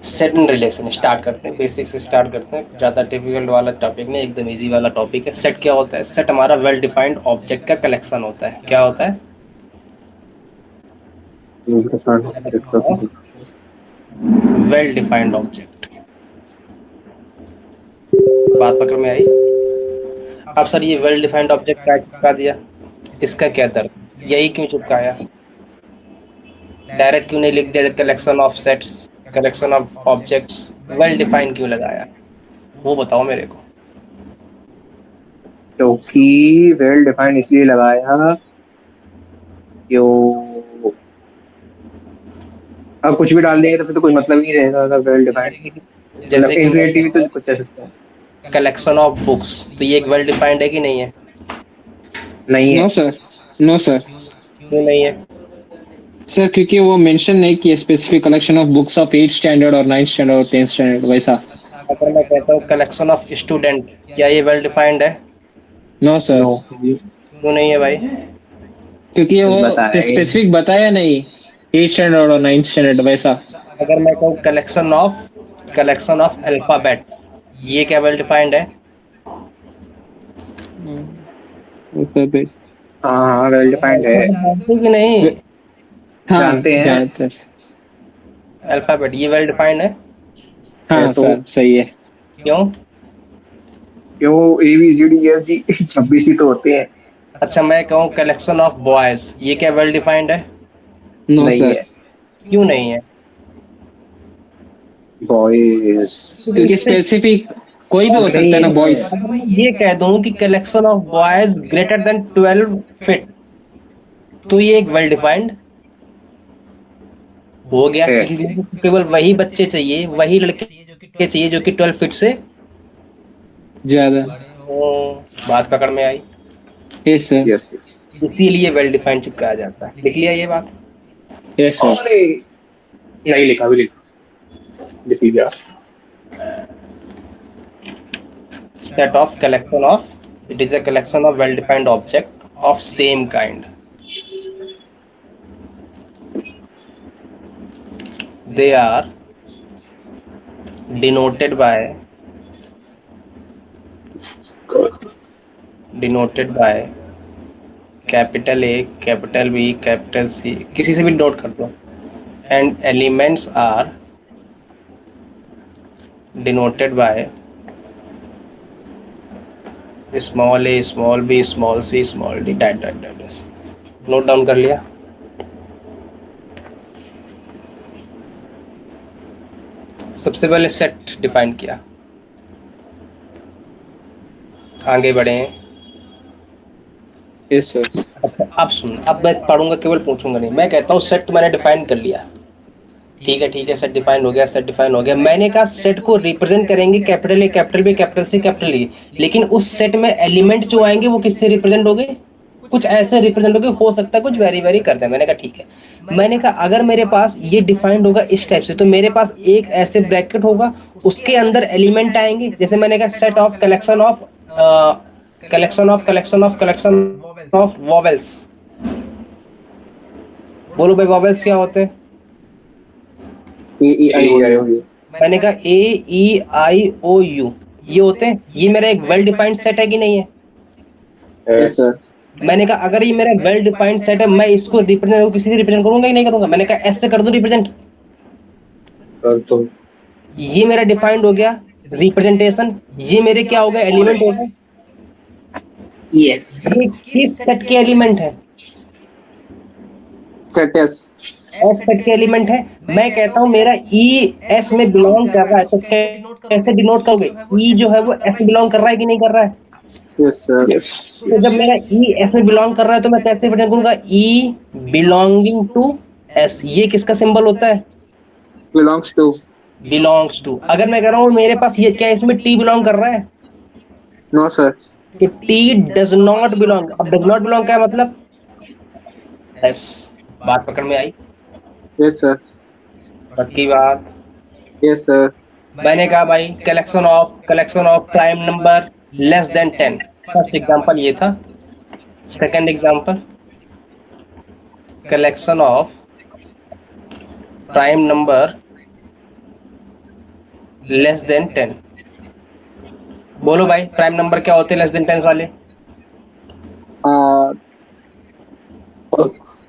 Set and relation start करते हैं, basic से स्टार्ट करते हैं, ज़्यादा डिफिकल्ट वाला टॉपिक नहीं, एकदम इजी वाला टॉपिक है। सेट क्या होता है? सेट हमारा वेल डिफाइंड ऑब्जेक्ट का कलेक्शन होता है। क्या होता है? Well defined object. बात पकड़ में आई? अब सर ये वेल डिफाइंड ऑब्जेक्ट क्या चिपका दिया, इसका क्या दर्द? यही क्यों चिपकाया? डायरेक्ट क्यों नहीं लिख दिया collection of sets, collection of objects? Well defined क्यों लगाया, वो बताओ मेरे को। क्योंकि वेल डिफाइंड इसलिए लगाया क्यों। अब कुछ भी डाल देंगे तो फिर तो कोई मतलब ही नहीं रहेगा अगर वेल डिफाइंड। मतलब जैसे कि मैं इन्फिनिटी भी तो कुछ कह सकते हैं। कलेक्शन ऑफ बुक्स, तो ये एक वेल डिफाइंड है कि नहीं है? नहीं है। No sir, no sir. क्यों नहीं है? सर क्योंकि वो मेंशन नहीं किया specific collection of books of 8 standard और 9 स्टैंडर्ड और 10 स्टैंडर्ड वैसा। अगर मैं कहता हूँ कलेक्शन ऑफ स्टूडेंट, क्या ये वेल डिफाइंड है? No sir, no. क्यों नहीं है भाई? क्योंकि कुछ वो बताया ही नहीं। स्पेसिफिक बताया नहीं 8 स्टैंडर्ड और 9 स्टैंडर्ड वैसा। अगर मैं कहूँ कलेक्शन ऑफ अल्फाबेट, ये क्या वेल डिफाइंड है? अल्फाबेट। हाँ हाँ वेल डिफाइंड है। अल्फाबेट जानते हो कि नहीं? हाँ जानते हैं। जानते। अल्फाबेट ये वेल डिफाइंड है। है हाँ तो। सर सही है। क्यों? क्यों A B C D E F G 26 ही तो होते हैं। अच्छा मैं कहूँ कलेक्शन ऑफ बॉयज, ये क्या वेल डिफाइंड है? नो नहीं सर, है। क्यों नहीं है? बॉयज। क्योंकि क्योंकि इससे स्पेसिफिक कोई भी हो सकता नहीं है ना है। बॉयज। अगर मैं ये कह दूं कि collection of boys greater than 12 feet, तो ये एक वेल डिफाइंड हो गया, है। क्योंकि मेरे को केवल वही बच्चे चाहिए, वही लड़के चाहिए जो कि 12 फीट से। ज्यादा। बात पकड़ में आई? Yes sir. यस। इसीलिए वेल डिफाइंड चिपकाया जाता है। लिख लिया ये बात? Yes sir. अरे नहीं लिखा भी लिखा। लिख लिया। Set of collection of, it is a collection of well defined object of same kind, they are denoted by denoted by capital A, capital B, capital C, किसी से भी नोट कर दो, and elements are denoted by small a, small b, small C, small D, that that that. Note down कर लिया? सबसे पहले set define किया, आगे बढ़े हैं। Yes sir. अच्छा अब सुन, अब मैं पढ़ूंगा केवल पूछूंगा नहीं। मैं कहता हूँ सेट मैंने डिफाइन कर लिया, ठीक है ठीक है, सेट डिफाइन हो गया, सेट डिफाइन हो गया। मैंने कहा सेट को रिप्रेजेंट करेंगे capital A, capital B, capital C, capital E, लेकिन उस सेट में एलिमेंट जो आएंगे वो किससे रिप्रेजेंट हो गए? कुछ ऐसे रिप्रेजेंट हो गए, हो सकता है कुछ वेरी वेरी कर दे। मैंने कहा ठीक है। मैंने कहा अगर मेरे पास ये डिफाइंड होगा इस टाइप से, तो मेरे पास एक ऐसे ब्रैकेट होगा, उसके अंदर एलिमेंट आएंगे। जैसे मैंने कहा set of collection of collection of vowels. बोलो भाई वॉवेल्स क्या होते हैं? A E A I O I U. O U. मैंने कहा ए ई आई ओ यू, ये होते हैं। ये मेरा एक वेल डिफाइंड सेट है कि नहीं है? Yes sir. मैंने कहा अगर ये मेरा वेल डिफाइंड सेट है, मैं इसको रिप्रेजेंट किसी से रिप्रेजेंट करूंगा कि नहीं करूंगा? मैंने कहा ऐसे कर दो रिप्रेजेंट। कर तो। ये मेरा डिफाइंड हो गया रिप्रेजेंटेशन, ये मेरे क्या हो गए? एलिमेंट हो गए। यस। ये किस सेट के एलिमेंट है? Set S. एस सेट के एलिमेंट है। मैं कहता हूँ मेरा ई एस में बिलोंग कर रहा है, तो कैसे डिनोट करोगे? ई जो है वो एस में बिलोंग कर रहा है कि नहीं कर रहा है? Yes sir. यस। तो जब मेरा ई एस में बिलोंग कर रहा है, तो मैं कैसे रिप्रेजेंट करूंगा? ई बिलोंगिंग टू एस, ये किसका सिंबल होता है? Belongs to. Belongs to. अगर मैं कह रहा हूँ मेरे पास ये, क्या इसमें टी बिलोंग कर रहा है? No sir. तो टी डज नॉट बिलोंग। अब डज नॉट बिलोंग क्या मतलब? यस। बात पकड़ में आई? Yes sir. पक्की बात? Yes sir. मैंने कहा भाई collection of prime number less then 10। First example ये था। Second example, collection of prime number less then 10। बोलो भाई प्राइम नंबर क्या होते हैं लेस देन 10 वाले?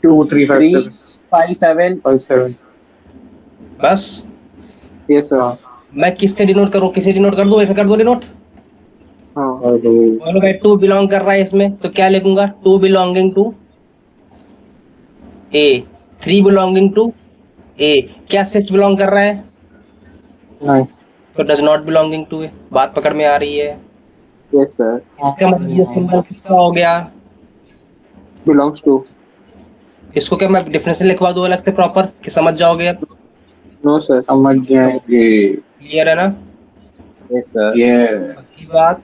2 3 5 3 7 5 7 5 7। बस यस सर। मैं किससे डिनोट करूं? किसी डिनोट कर दूं? ऐसे कर दो डिनोट। हाँ और बोलो भाई 2 बिलोंग कर रहा है इसमें, तो क्या लिखूंगा? 2 belonging to A, 3 belonging to A. क्या 6 बिलोंग कर रहा है? नहीं। तो does not belonging to A. बात पकड़ में आ रही है? Yes sir. इसका मतलब ये सिंबल किसका हो गया? Belongs to. इसको क्या मैं डिफरेंशियल लिखवा दूं अलग से प्रॉपर कि समझ जाओगे अब? No sir. समझ जाएंगे। क्लियर है ना? Yes sir. यस पक्की बात।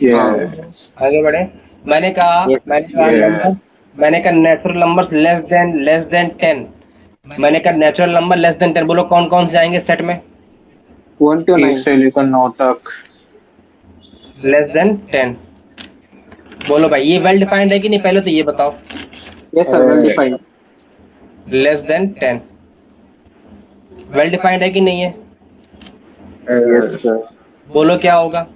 यस आगे बढ़े। Yes yes. मैंने कहा नेचुरल नंबर्स लेस देन 10। मैंने कहा नेचुरल नंबर लेस देन 10। बोलो कौन कौन से आएंगे सेट में 1 to 9। 1 से लेकर 9 तक। Less than 10? बोलो भाई ये वेल डिफाइंड है कि नहीं? पहले तो ये बताओ। Yes sir, well defined. Less than 10 well defined है कि नहीं है? Yes sir. बोलो क्या होगा?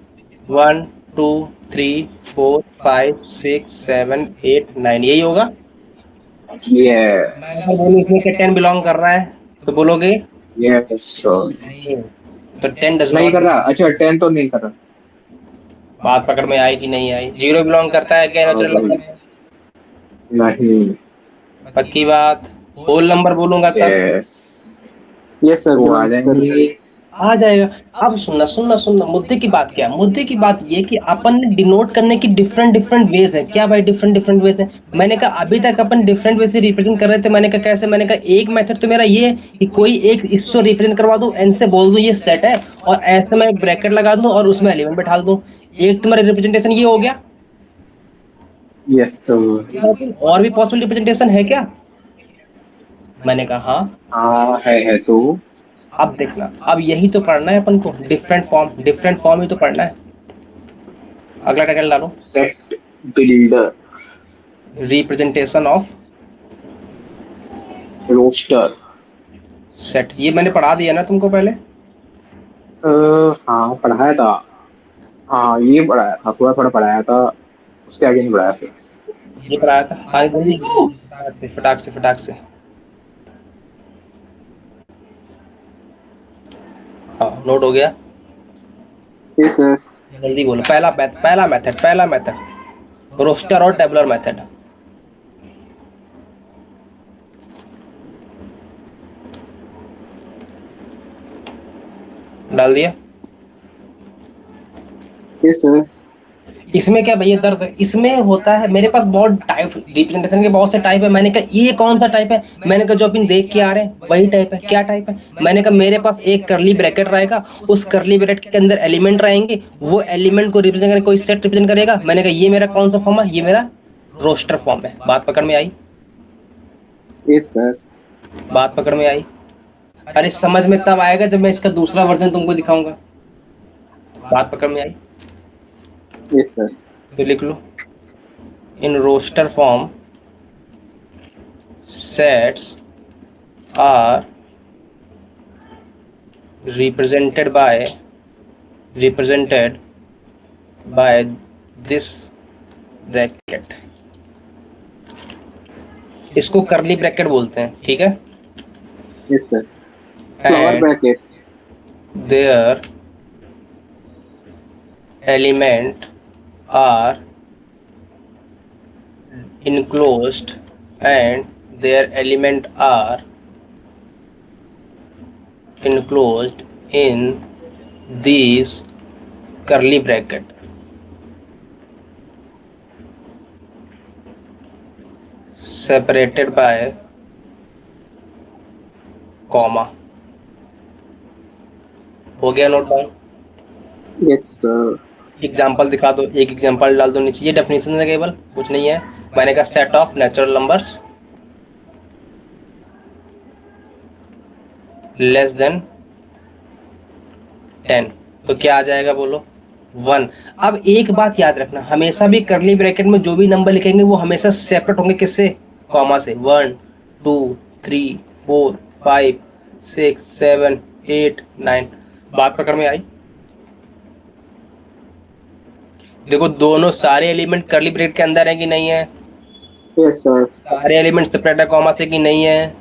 1 2 3 4 5 6 7 8 9, यही होगा। मैं यस अगर बोलूं इसमें क्या 10 बिलोंग कर रहा है तो बोलोगे यस सर। नहीं। तो 10 डज नहीं नॉट। कर रहा। अच्छा 10 तो नहीं कर रहा। बात पकड़ में आई कि नहीं आई? 0 बिलोंग करता है क्या नेचुरल नंबर में? नहीं। पक्की बात। होल नंबर बोलूंगा तब यस यस सर, वो आ बिलोंग्स कर। जाएंगे। आ जाएगा। अब सुनना सुनना सुनना, मुद्दे की बात क्या है? मुद्दे की बात ये कि अपन ने डिनोट करने की डिफरेंट डिफरेंट वेज है। क्या भाई डिफरेंट डिफरेंट वेज है? मैंने कहा अभी तक अपन डिफरेंट वे से रिप्रेजेंट कर रहे थे। मैंने कहा कैसे? मैंने कहा एक मेथड तो मेरा ये है कि कोई एक इसको रिप्रेजेंट करवा दूं, एन से बोल दूं ये सेट है, और ऐसे मैं ब्रैकेट लगा दूं और उसमें एलिमेंट बैठा दूं। एक तुम्हारा रिप्रेजेंटेशन ये हो गया। Yes sir. और भी पॉसिबल रिप्रेजेंटेशन है क्या? मैंने कहा हाँ। हाँ है तो। अब देखना, अब यही तो पढ़ना है अपन को। डिफरेंट फॉर्म ही तो पढ़ना है। अगला टाइटल डालो। Set builder. Representation of roster. Set, ये मैंने पढ़ा दिया ना तुमको पहले? हाँ पढ़ाया था। हाँ ये पढ़ाया था, थोड़ा थोड़ा पढ़ाया था। उसके आगे नहीं पढ़ाया फिर। ये पढ़ाया था आगे जल्दी। फटाक से। हाँ नोट हो गया। Yes sir. जल्दी बोलो। पहला मेथड रोस्टर और टेबलर मेथड। डाल दिया। Yes sir. इसमें क्या भैया दर्द है? इसमें होता है मेरे पास बहुत टाइप, रिप्रेजेंटेशन के बहुत से टाइप है। मैंने कहा ये कौन सा टाइप है? मैंने कहा जो अपन देख के आ रहे हैं वही टाइप है। क्या टाइप है? मैंने कहा मेरे पास एक करली ब्रैकेट रहेगा, उस करली ब्रैकेट के अंदर एलिमेंट रहेंगे, वो एलिमेंट को रिप्रेजेंट करें, कोई सेट रिप्रेजेंट करेगा। मैंने कहा ये मेरा कौन सा फॉर्म है? ये मेरा रोस्टर फॉर्म है। बात पकड़ में आई? Yes sir. बात पकड़ में आई? अरे समझ में तब आएगा जब मैं इसका दूसरा वर्जन तुमको दिखाऊंगा। बात पकड़ में आई? Yes sir. तो लिख लो। In roster form sets are represented by this bracket। इसको करली ब्रैकेट बोलते हैं, ठीक है? Yes sir. Flower And bracket. their element are enclosed and their element are enclosed in these curly bracket separated by comma। हो गया note down? Yes sir. Example दिखा दो, एक एग्जाम्पल डाल दो नीचे। ये डेफिनेशन है केवल, कुछ नहीं है। मैंने कहा set of natural numbers less than 10, तो क्या आ जाएगा बोलो? 1। अब एक बात याद रखना, हमेशा भी करली ब्रैकेट में जो भी नंबर लिखेंगे वो हमेशा सेपरेट होंगे। किससे? कॉमा से। 1 2 3 4 5 6 7 8 9। बात पकड़ में आई? देखो दोनों सारे एलिमेंट कर्ली ब्रैकेट के अंदर है कि नहीं है? Yes sir. सारे एलिमेंट सेपरेट है कॉमा से कि नहीं है?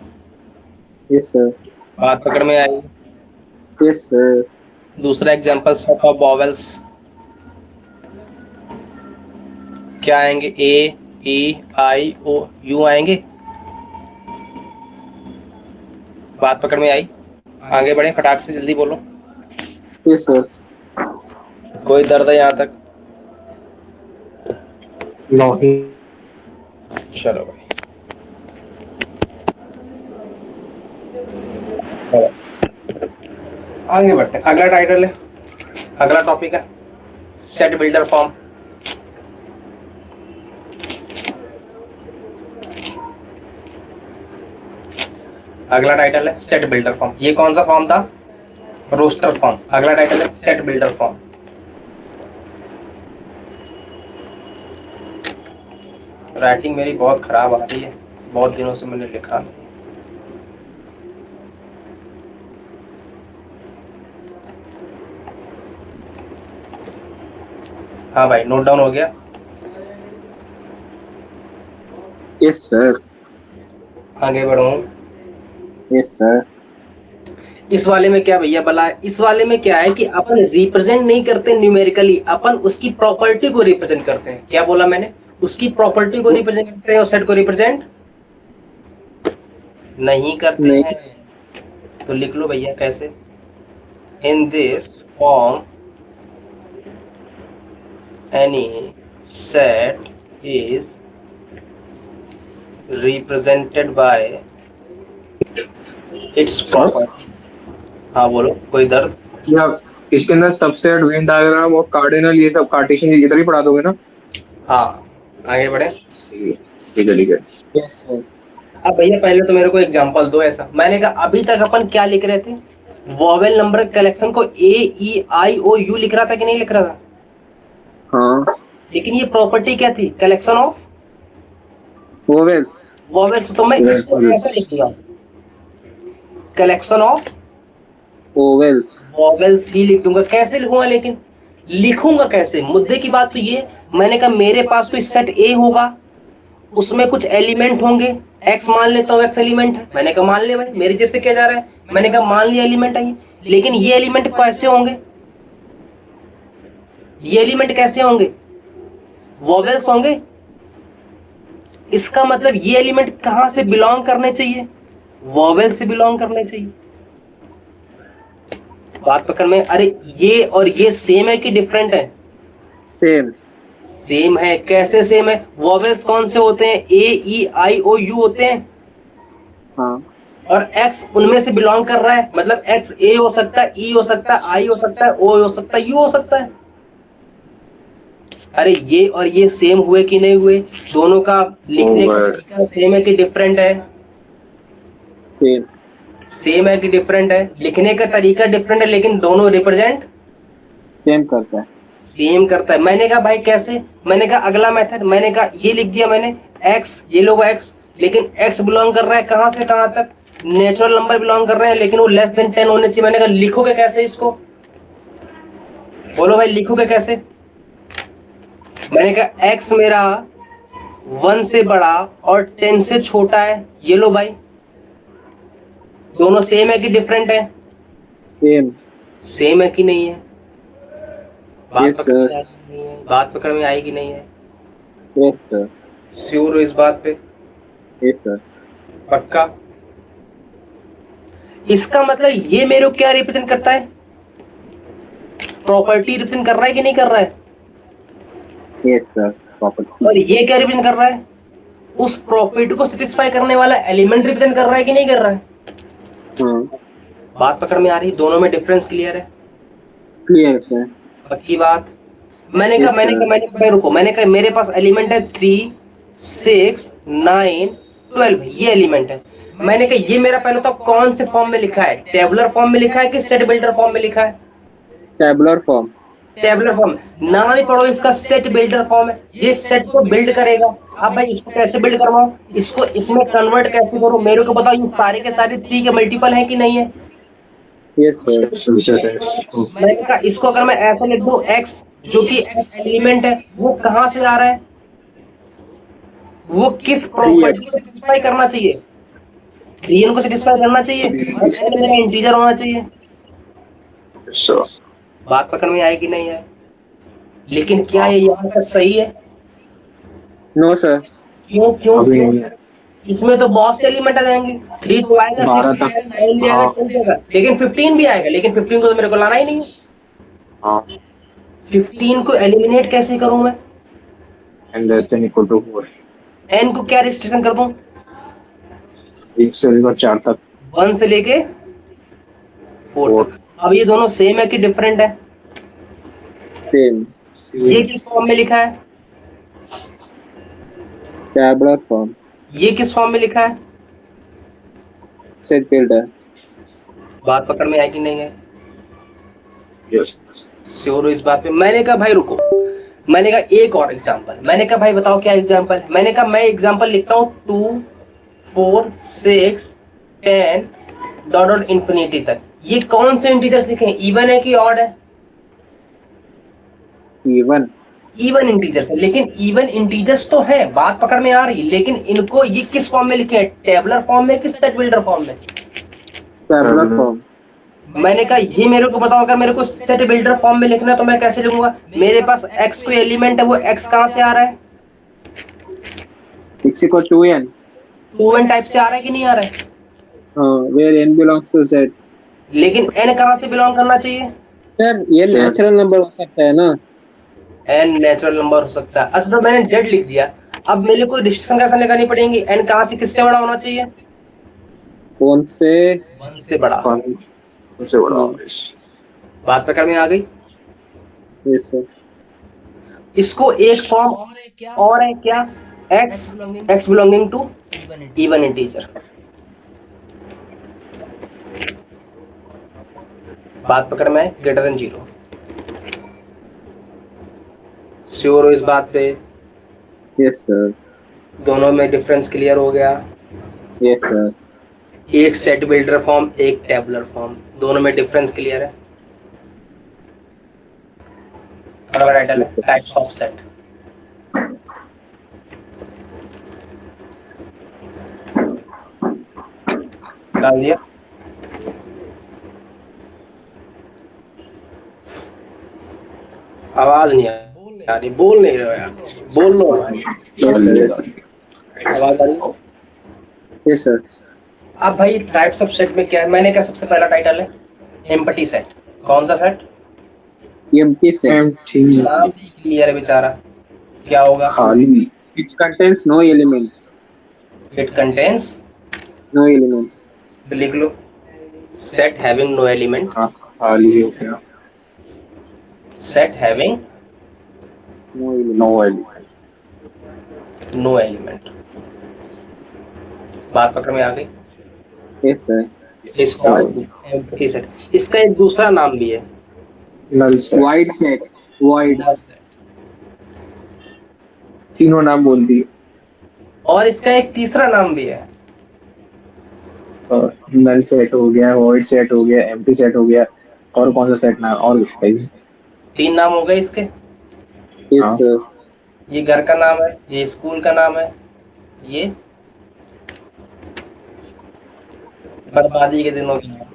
Yes sir. बात पकड़ में आई? Yes sir. दूसरा एग्जांपल सेट ऑफ वॉवेल्स क्या आएंगे? ए ई आई ओ यू आएंगे। बात पकड़ में आई? आगे बढ़े फटाक से, जल्दी बोलो। Yes sir. कोई दर्द है यहाँ तक? नहीं। चलो भाई, चलो आगे बढ़ते हैं। अगला टाइटल है, अगला टॉपिक है सेट बिल्डर फॉर्म। अगला टाइटल है सेट बिल्डर फॉर्म। ये कौन सा फॉर्म था? Roster form. अगला टाइटल है सेट बिल्डर फॉर्म। राइटिंग मेरी बहुत खराब आ रही है, बहुत दिनों से मैंने लिखा नहीं। हाँ भाई, नोट डाउन हो गया? Yes sir. आगे बढ़ूं? Yes sir. इस वाले में क्या भैया भला है? इस वाले में क्या है कि अपन रिप्रेजेंट नहीं करते न्यूमेरिकली, अपन उसकी प्रॉपर्टी को रिप्रेजेंट करते हैं। क्या बोला मैंने? उसकी प्रॉपर्टी को रिप्रेजेंट करते हैं और सेट को रिप्रेजेंट नहीं करते नहीं। हैं। तो लिख लो भैया कैसे। In this form any set is represented by it's property. हाँ बोलो, कोई दर्द? या इसके अंदर सबसेट, वेन डायग्राम और कार्डिनल, ये सब कार्टेशियन इधर ही पढ़ा दोगे ना? हाँ, आगे बढ़े। ठीक है ठीक है। Yes sir. अब भैया पहले तो मेरे को एग्जांपल दो ऐसा। मैंने कहा अभी तक अपन क्या लिख रहे थे? वॉवेल नंबर कलेक्शन को ए ई आई ओ यू लिख रहा था कि नहीं लिख रहा था? हाँ। लेकिन ये प्रॉपर्टी क्या थी? Collection of vowels. वॉवेल्स। तो मैं इसको ऐसा लिख दूंगा, कलेक्शन ऑफ वोवेल्स। वॉवेल्स ही लिख दूंगा। कैसे लिखूंगा? लेकिन लिखूंगा कैसे? मुद्दे की बात तो ये, मैंने कहा मेरे पास कोई सेट ए होगा, उसमें कुछ एलिमेंट होंगे, एक्स मान लेता हूँ, एक्स एलिमेंट है। मैंने कहा मान ले भाई, मेरे जैसे क्या जा रहा है? मैंने कहा मान लिया एलिमेंट है ये। लेकिन ये एलिमेंट कैसे होंगे? ये एलिमेंट कैसे होंगे? वॉवेल्स होंगे। इसका मतलब ये एलिमेंट कहां से बिलोंग करने चाहिए? वॉवेल से बिलोंग करने चाहिए। बात पकड़ में? अरे ये और ये सेम है कि डिफरेंट है? सेम। सेम है। कैसे सेम है? वॉवेल्स कौन से होते हैं? A E I O you होते हैं। हाँ। और एक्स उनमें से बिलोंग कर रहा है, मतलब एक्स ए हो सकता है, ई हो सकता है, आई हो सकता है, ओ हो सकता है, यू हो सकता है। अरे ये और ये सेम हुए कि नहीं हुए? दोनों का लिखने का तरीका सेम है कि डिफरेंट है? सेम। सेम है कि डिफरेंट है? लिखने का तरीका डिफरेंट है, लेकिन दोनों रिप्रेजेंट सेम करता है। सेम करता है। मैंने कहा भाई कैसे? मैंने कहा अगला मेथड, मैंने कहा ये लिख दिया मैंने एक्स, ये लोग एक्स, लेकिन एक्स बिलोंग कर रहा है कहां से कहां तक? नेचुरल नंबर बिलोंग कर रहे हैं, लेकिन वो लेस देन 10 होने चाहिए। मैंने कहा लिखोगे कैसे इसको? बोलो भाई, लिखोगे कैसे? मैंने कहा एक्स मेरा 1 से बड़ा और 10 से छोटा है। ये लो भाई, दोनों सेम है कि डिफरेंट है? सेम। सेम है कि नहीं है? बात Yes, पकड़ में sir. आई कि नहीं है? बात पकड़ में आई कि नहीं है? Yes sir. श्योर हो इस बात पे? Yes sir. पक्का? इसका मतलब ये मेरे को क्या रिप्रेजेंट करता है? प्रॉपर्टी रिप्रेजेंट कर रहा है कि नहीं कर रहा है? Yes sir. प्रॉपर्टी। और ये क्या रिप्रेजेंट कर रहा है? उस प्रॉपर्टी को सेटिस्फाई करने वाला एलिमेंट रिप्रेजेंट कर रहा है कि नहीं कर रहा है? हाँ। बात पकड़ में आ रही? दोनों में डिफरेंस क्लियर है? क्लियर है सर। पक्की बात? मैंने Yes, कहा sir. रुको, मैंने कहा मेरे पास एलिमेंट है 3 6 9 12, ये एलिमेंट है। मैंने कहा ये मेरा पहले तो कौन से फॉर्म में लिखा है? टेबुलर फॉर्म में लिखा है कि सेट बिल्डर फॉर्म में लिखा है? Tabular form. Tabular form. नाम ही पढ़ो इसका, सेट बिल्डर फॉर्म है। ये सेट को बिल्ड करेगा। अब भाई इसको कैसे बिल्ड करवाओ? इसको इसमें कन्वर्ट कैसे करो? मेरे को बताओ, ये सारे के सारे 3 के मल्टीपल है कि नहीं है? Yes, sir. मैंने कहा इसको अगर मैं ऐसा लिख दूं x जो कि x एलिमेंट है वो कहां से आ रहा है, वो किस प्रॉपर्टी को सेटिस्फाई करना चाहिए, 3n को सेटिस्फाई करना चाहिए और n मेरा इंटीजर होना चाहिए। Sure. बात पकड़ में आए कि नहीं है? लेकिन क्या ये यहाँ तक सही है? No, sir. क्यों क्यों अभी क्यों? नहीं है। इसमें तो बहुत से एलिमेंट आ जाएंगे, 3 तो आएगा, 6 12 भी तक। आएगा, 9 भी आएगा, हाँ। 10 भी आएगा, लेकिन 15 भी आएगा, लेकिन 15 को तो मेरे को लाना ही नहीं है। हाँ। 15 को एलिमिनेट कैसे करूं मैं? And less than equal to 4. n को क्या रिस्ट्रिक्शन कर दूं? 1 से लेकर 4 तक। 1 से लेके 4 तक। अब ये दोनों सेम है कि डिफरेंट है? Same. ये किस फॉर्म में लिखा है? Tabular form. ये किस फॉर्म में लिखा है? Set builder. बात पकड़ में आई कि नहीं है? Yes. श्योर हो इस बात पे? मैंने कहा भाई रुको, मैंने कहा एक और एग्जांपल, मैंने कहा भाई बताओ क्या एग्जांपल? मैंने कहा मैं एग्जांपल लिखता हूँ 2 4 6 10 डॉट डॉट इन्फिनिटी तक। ये कौन से इंटीजर्स लिखे हैं, इवन है कि ऑड है? Even. इवन इंटीजर्स है, लेकिन इवन इंटीजर्स तो है, बात पकड़ में आ रही, लेकिन इनको ये किस फॉर्म में लिखे हैं, टेबलर फॉर्म में कि सेट बिल्डर फॉर्म में? Tabular form. मैंने कहा ये मेरे को बताओ, अगर मेरे को सेट बिल्डर फॉर्म में लिखना है तो मैं कैसे लिखूंगा? मेरे पास x कोई एलिमेंट है, वो x कहां से आ रहा है? X equal to n. 2n type से आ रहा है कि नहीं आ रहा है? Where n belongs to z. लेकिन n कहां से बिलोंग करना चाहिए? Sir, ये नेचुरल नंबर हो सकता है ना? n नेचुरल नंबर हो सकता है। अच्छा तो मैंने z लिख दिया, अब मेरे को रिस्ट्रिक्शन कैसे लगानी पड़ेगी? n कहां से किससे बड़ा होना चाहिए? कौन से? 1 से बड़ा। उससे बड़ा। बात पकड़ में आ गई? Yes, sir. इसको एक फॉर्म और है क्या, x belonging to even integer. बात पकड़ में आए? Greater than 0। श्योर हो इस बात पे? Yes, sir. दोनों में डिफरेंस क्लियर हो गया? Yes, sir. एक सेट बिल्डर फॉर्म, एक टेबुलर फॉर्म, दोनों में डिफरेंस क्लियर है? टाइटल है टाइप्स ऑफ सेट। डाल दिया? आवाज नहीं आ रही, बोल नहीं रहे हो यार, बोल लो भाई। Yes, sir. Yes. आवाज आ रही है? Yes, sir. अब भाई टाइप्स ऑफ सेट में क्या है? मैंने कहा सबसे पहला टाइटल है एम्प्टी सेट। कौन सा सेट? Empty set. नाम से क्लियर है बेचारा, क्या होगा? खाली। Which contains no elements. It contains, No elements. लिख लो, सेट हैविंग नो एलिमेंट। हाँ, खाली हो गया। Set having No elements. No element. No element. बात पकड़ में आ गई? Yes, sir. इसका एम्प्टी सेट, इसका एक दूसरा नाम भी है, null set. Void set. Void. तीनों नाम बोल दिए। और इसका एक तीसरा नाम भी है, नल सेट हो गया, वॉइड सेट हो गया, एम्प्टी सेट हो गया, और कौन सा सेट नाम और कुछ है? 3 नाम हो गए इसके। Yes, हाँ। sir. ये घर का नाम है, ये स्कूल का नाम है, ये बर्बादी के दिनों की नाम है।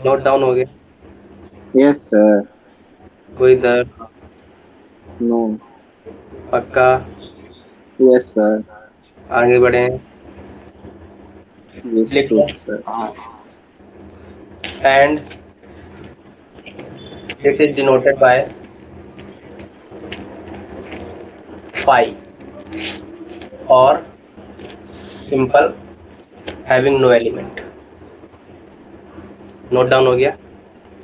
नोट डाउन हो गया? Yes, sir. कोई दर्द? No. पक्का? Yes, sir. आगे बढ़े? Yes, लिख लो। yes, sir. And it is denoted by phi और simple having no element. Note down हो गया?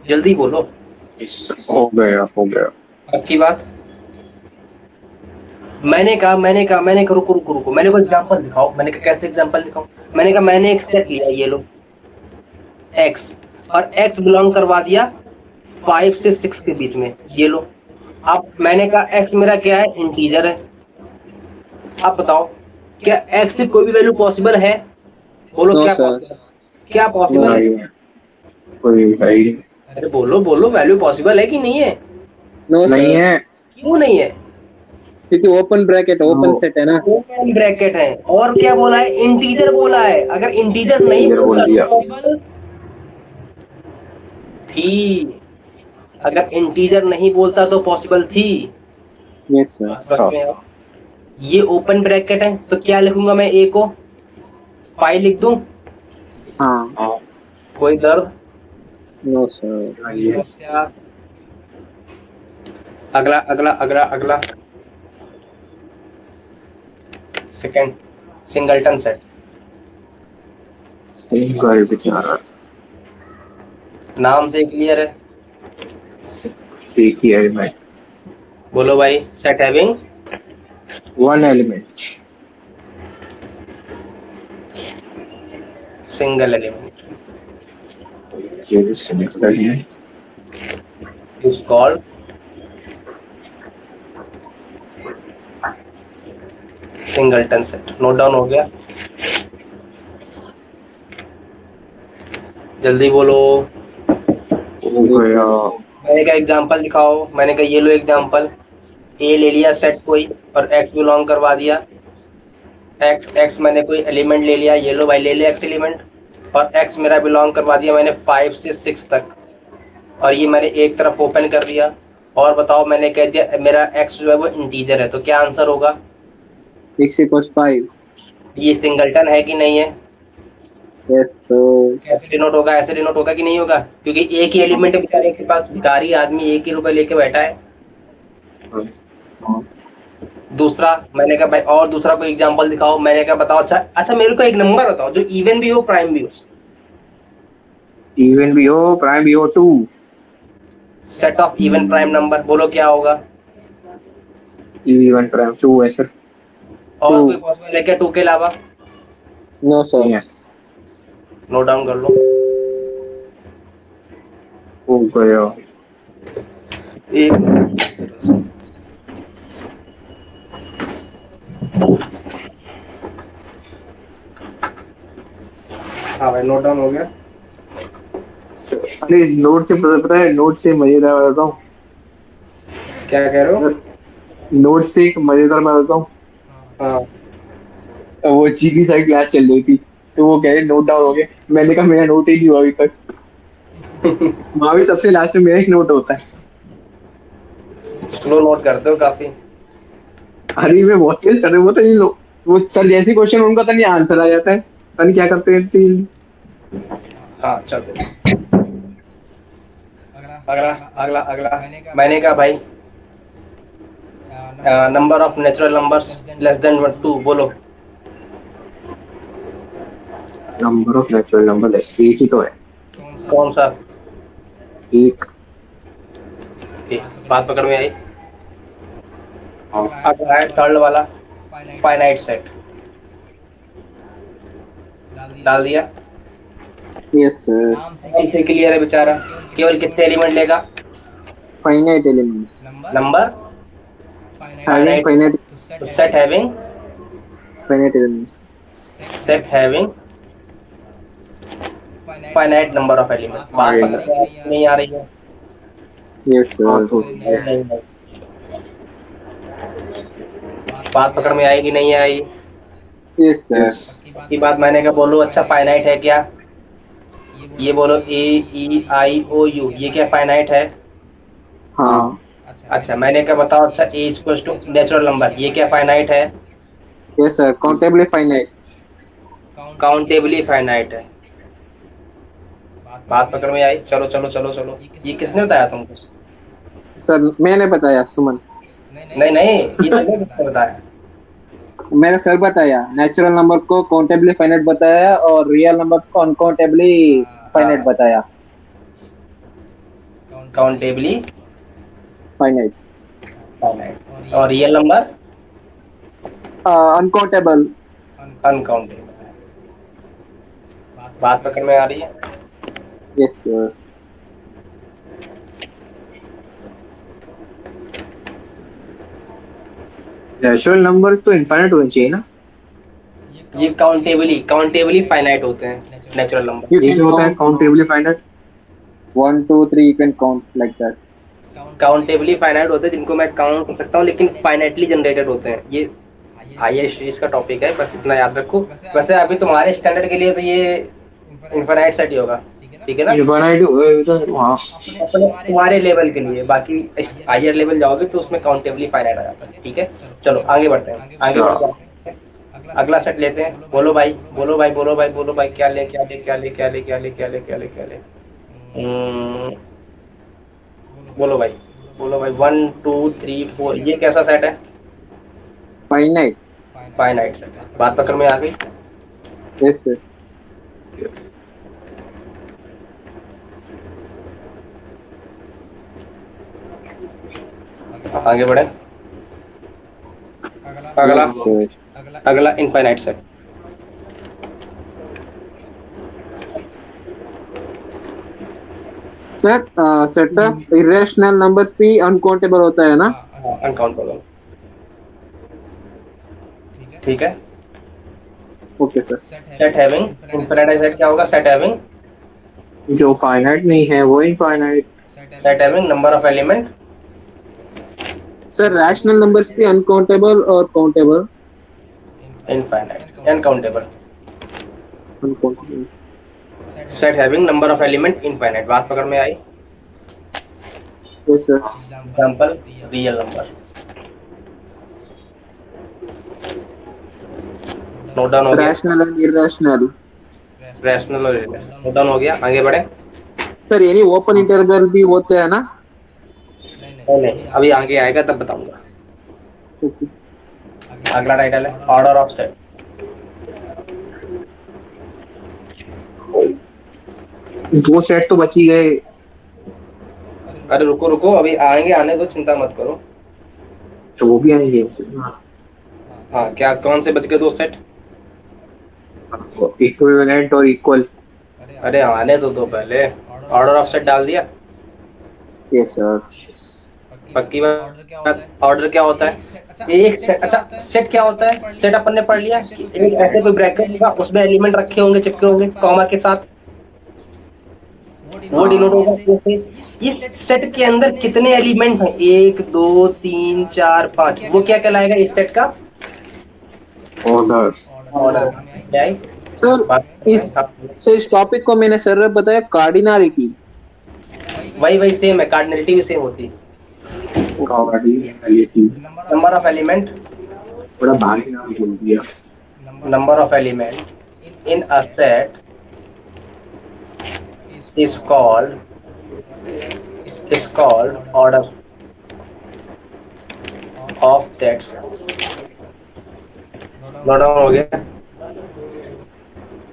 जल्दी बोलो। हो गया, हो गया। पक्की बात? मैंने कहा रुको, मैंने कोई एग्जांपल दिखाओ। मैंने कहा कैसे एग्जांपल दिखाऊं? मैंने कहा मैंने एक सेट लिया, ये लो x, और x बिलोंग करवा दिया 5 से 6 के बीच में, ये लो। अब मैंने कहा x मेरा क्या है, इंटीजर है। अब बताओ क्या x से कोई भी वैल्यू पॉसिबल है? बोलो No, क्या sir. possible है? क्या पॉसिबल है? नहीं, कोई है ही अरे बोलो बोलो, वैल्यू पॉसिबल है कि नहीं है? नो नहीं सर, है। क्यों नहीं है? क्योंकि open bracket open No, set है ना। ओपन ब्रैकेट है, और क्या बोला है? इंटीजर बोला है। अगर इंटीजर नहीं इंटीजर बोल बोलता तो दिया। पॉसिबल थी। अगर इंटीजर नहीं बोलता तो पॉसिबल थी। Yes sir. समझ में आया? ये ओपन ब्रैकेट है, तो क्या लिखूंगा मैं? ए को 5 लिख दूं? हाँ। हाँ। कोई दर्द, नो सर। कोई समस्या? अगला अगला अगला अगला। Second, singleton set. सिंगल बेचारा। नाम से क्लियर है। एक ही एलिमेंट, बोलो भाई, set having one element. Single element ये सिंगल है। Is called singleton set. Note down हो गया? जल्दी बोलो। हो गया। मैंने कहा एग्जांपल दिखाओ। मैंने कहा ये लो एग्जांपल। ए ले लिया सेट कोई, और एक्स बिलोंग करवा दिया। एक्स एक्स मैंने कोई एलिमेंट ले लिया, ये लो भाई ले लिया एक्स एलिमेंट, और एक्स मेरा बिलोंग करवा दिया मैंने 5 से 6 तक, और ये मैंने एक तरफ ओपन कर दिया। और बताओ, मैंने कह दिया मेरा एक्स जो है वो इंटीजर है, तो क्या आंसर होगा? x equals 5। ये सिंगलटन है कि नहीं है? Yes sir. कैसे डिनोट होगा? ऐसे डिनोट होगा कि नहीं होगा? क्योंकि एक ही एलिमेंट है बेचारे के पास, भिखारी आदमी एक ही रुपए लेके बैठा है। दूसरा, मैंने कहा भाई और दूसरा कोई एग्जांपल दिखाओ। मैंने कहा बताओ, अच्छा अच्छा मेरे को एक नंबर बताओ जो इवन भी हो प्राइम भी हो। इवन भी हो प्राइम भी हो, two. Set of even prime number, बोलो क्या होगा? इवन प्राइम टू है सर। और टू। कोई पॉसिबल है क्या 2 के अलावा? नो नहीं सर। है। नोट डाउन कर लो। हो गया। एक, हाँ भाई नोट डाउन हो गया। अरे नोट से पता है, नोट से मजेदार बताता हूँ। क्या कह रहे हो? नोट से एक मजेदार मैं बताता हूँ। हाँ। वो जी की साइड क्लास चल रही थी, तो वो कह रहे नोट डाउन हो गया। मैंने कहा मेरा नोट ही नहीं हुआ अभी तक। वहां भी सबसे लास्ट में मेरा एक नोट होता है। स्लो नोट करते हो काफी। अरे मैं बहुत तेज कर रहे, वो तो नहीं लो। वो सर जैसे क्वेश्चन उनका तो नहीं आंसर आ जाता है, पता नहीं क्या करते हैं हाँ चलो। अगला अगला अगला। मैंने कहा भाई number of natural numbers less than 2, बोलो। नंबर ऑफ नेचुरल नंबर एक ही तो है। कौन सा? एक। बात पकड़ में आई? हाँ। अगला है थर्ड वाला, फाइनाइट सेट। डाल दिया? Yes sir. नाम से क्लियर है बेचारा। केवल कितने एलिमेंट लेगा? Finite elements. Number having finite. Finite तो set having, finite elements. Set having finite number of element. बात पकड़ में आ रही है नहीं आ रही है? यस हाँ सर। तो नहीं नहीं नहीं। बात पकड़ में आई कि नहीं आई? Yes sir. यस। की बात मैंने कहा बोलो, अच्छा फाइनाइट है क्या? ये बोलो ए ई आई ओ यू, ये क्या फाइनाइट है? हाँ। हाँ। अच्छा मैंने क्या बताओ, अच्छा ए इक्वल्स टू नेचुरल नंबर, ये क्या फाइनाइट है? Yes sir, countably finite. Countably finite है। बात पकड़ में आई? चलो चलो चलो चलो। ये किसने बताया तुमको? सर मैंने बताया, सुमन। नहीं नहीं, ये तुम्हें किसने बताया? मेरा सर बताया, नेचुरल नंबर को काउंटेबली फाइनाइट बताया और रियल नंबर्स को अनकाउंटेबली फाइनाइट हाँ, बताया। Countably finite. फाइनाइट, और रियल नंबर अनकाउंटेबल। अनकाउंटेबल है। बात पकड़ में आ रही है? Yes sir. नेचुरल नंबर तो इनफाइनाइट होना चाहिए ना। ये काउंटेबली फाइनाइट होते हैं नेचुरल नंबर। ये जो होता है countably finite. 1 2 3 you can count like that. Countably finite होते हैं जिनको मैं काउंट कर सकता हूँ, लेकिन फाइनाइटली जनरेटेड होते हैं। ये हायर स्टडीज का टॉपिक है, बस इतना याद रखो। वैसे अभी तुम्हारे स्टैंडर्ड के लिए तो ये इनफाइनाइट सेट ही होगा, ठीक है ना, इनफाइनाइट हाँ। अपने तुम्हारे लेवल के लिए। बाकी हायर लेवल जाओगे तो उसमें काउंटेबली फाइनाइट आ जाता है, ठीक है। चलो आगे बढ़ते हैं, आगे बढ़ते हैं। अगला सेट लेते हैं। बोलो भाई, बोलो भाई, बोलो भाई, बोलो भाई, क्या ले क्या ले क्या ले क्या ले क्या ले क्या ले क्या ले क्या ले। बोलो भाई, बोलो भाई। 1 2 3 4, ये कैसा सेट है? Finite. फाइनाइट सेट है। बात पकड़ में आ गई। Yes sir. आगे बढ़े। अगला Yes, sir. अगला infinite set. Sir, set of irrational numbers भी uncountable होता है ना? अनकाउंटेबल, ठीक है। Okay sir. Set having infinite set क्या होगा? सेट हैविंग जो फाइनाइट नहीं है वो infinite. Set having number of element Sir, rational numbers भी uncountable और countable? Infinite uncountable. Uncountable. Set having number of element infinite. बात पकड़ में आई। Yes sir. Example real number. Note down हो गया। Rational and irrational. रैशनल और irrational note down हो गया। आगे बढ़े। Sir, any open interval भी होते हैं ना? नहीं, अभी आगे आएगा तब बताऊंगा। Okay. अगला टाइटल है ऑर्डर ऑफ सेट। दो सेट तो बच ही गए। अरे रुको रुको, अभी आएंगे, आने दो, चिंता मत करो। तो वो भी आएंगे। हाँ, क्या कौन से बच गए? 2 सेट। इक्विवेलेंट और इक्वल। अरे आने दो पहले। ऑर्डर ऑफ सेट डाल दिया। Yes sir. पक्की बात। ऑर्डर क्या होता है? एक सेट। अच्छा, सेट क्या होता है? सेट अपन ने पढ़ लिया। एक ऐसे कोई ब्रैकेट होगा, उसमें एलिमेंट रखे होंगे, चिपके होंगे कॉमा के साथ। वो डिनोट होगा जैसे इस सेट के अंदर कितने एलिमेंट हैं? 1 2 3 4 5। वो क्या कहलाएगा इस सेट का? ऑर्डर। ऑर्डर। क्या है? सर इस टॉपिक को मैंने सर बताया कार्डिनलिटी। वही सेम है, कार्डिनलिटी भी सेम होती है। नंबर ऑफ एलिमेंट बड़ा भारी नाम बोल दिया। Number of element in a set is called order of that set। Note down हो गया।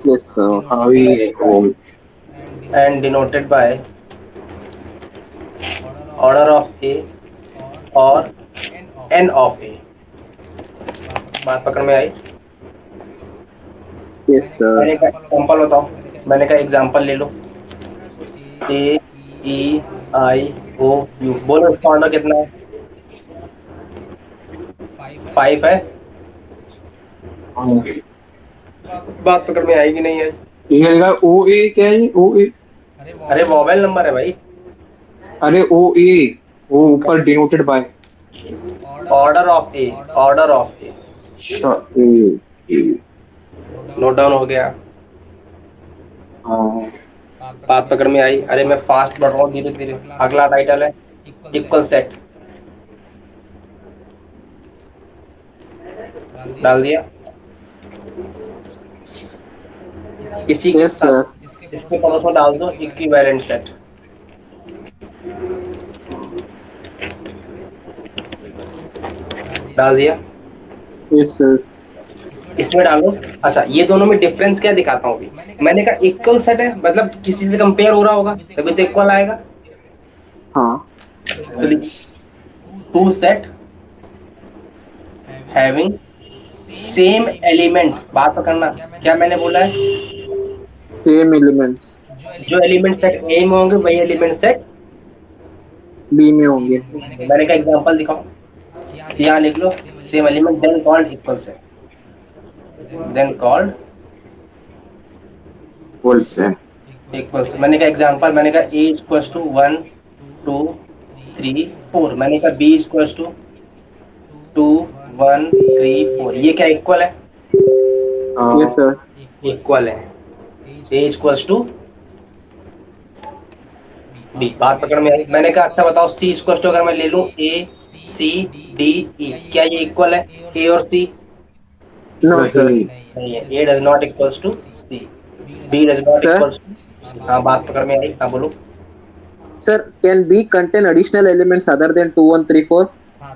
Yes sir. हावी and denoted by order of A or n of A। बात पकड़ में आई। Yes sir. मैंने का एग्जांपल बताओ। मैंने का एग्जांपल ले लो। A E I O U। बोलो इसका ऑर्डर कितना है? 5 है। बात पकड़ में आएगी नहीं है? ओ ए क्या है? ओ ए। अरे वोवेल नंबर है भाई। अरे ओ ए वो ऊपर denoted by order of A. Order of A. Note down हो गया। बात पकड़ में आई। अरे मैं फास्ट बढ़ रहा हूँ धीरे धीरे। अगला टाइटल है इक्वल सेट। डाल दिया। इसी के Yes sir. साथ इसके पड़ोस में डाल दो इक्विवेलेंट सेट। डाल दिया। Yes sir. इसमें डालो। अच्छा, ये दोनों में डिफरेंस क्या दिखाता हूँ अभी। मैंने कहा इक्वल सेट है, मतलब किसी से कंपेयर हो रहा होगा तभी तो इक्वल आएगा। हाँ. Two set having same element. बात पकड़ना, क्या मैंने बोला है? Same elements. जो एलिमेंट सेट ए में होंगे वही एलिमेंट सेट B में होंगे. मैंने का एग्जांपल दिखाओ। यहाँ लिख लो same element then called equal set. Then called equals है। इक्वल्स। मैंने कहा एग्जांपल, मैंने कहा ए इक्वल्स टू 1 2 3 4, मैंने कहा बी इक्वल्स टू 2 1 3 4, ये क्या इक्वल है? Yes sir. इक्वल है। ए इक्वल्स टू बी। बात पकड़ में आई? मैंने कहा अच्छा बताओ सी इक्वल्स टू अगर मैं ले लूं ए सी डी ई, क्या ये इक्वल है ए और सी? No sir. नहीं है। A does not equals to C, B does not sir equals to. हाँ बात पकड़ में आई? हाँ बोलो। Sir can be contain additional elements other than 2 1 3 4?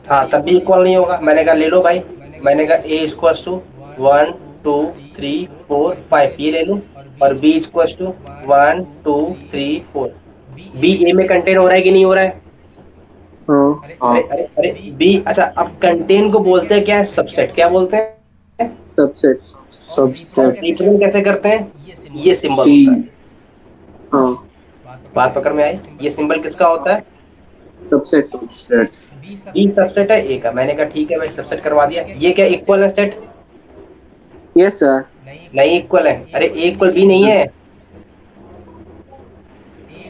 हाँ तब भी इक्वल नहीं होगा। मैंने कहा ले लो भाई, मैंने कहा ए इक्वल्स टू 1 2 3 4 5, ये ले लो, और बी इक्वल्स टू 1 2 3 4। बी ए में कंटेन हो रहा है कि नहीं हो रहा है? हाँ अरे अरे अरे बी, अच्छा अब कंटेन को बोलते हैं क्या है? सबसेट। क्या बोलते हैं? सबसेट। सबसेट। रिप्रेजेंट कैसे करते हैं? ये सिंबल सी। होता है। हाँ बात पकड़ में आई? ये सिंबल किसका होता है? सबसेट। सबसेट। बी सबसेट है ए का। मैंने कहा ठीक है भाई, सबसेट करवा दिया। ये क्या इक्वल है सेट? Yes sir. नहीं इक्वल है। अरे ए इक्वल बी नहीं है।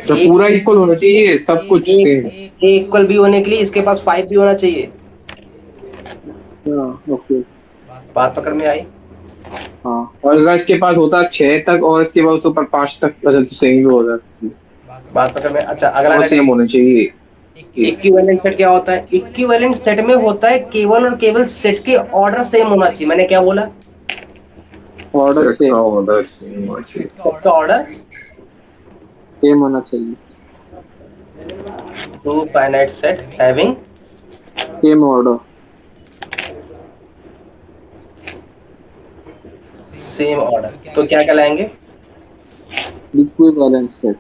तो पूरा इक्वल होना चाहिए, सब कुछ सेम। ए इक्वल बी होने के लिए इसके पास 5 भी होना चाहिए। हाँ ओके। बात पकड़ में आई? हाँ और अगर इसके पास होता 6 तक और इसके पास ऊपर 5 तक, तो सेम ही होगा। बात पकड़ में? अच्छा अगला और सेम होना चाहिए। इक्विवेलेंट सेट क्या होता है? इक्विवेलेंट सेट में होता है केवल और केवल सेट के ऑर्डर सेम होना चाहिए। मैंने क्या बोला? ऑर्डर सेट का ऑर्डर सेम होना चाहिए। सेट का ऑर्डर सेम होना चाहिए। Two finite set having same order. Same order, तो क्या कहलाएंगे? Equivalent set.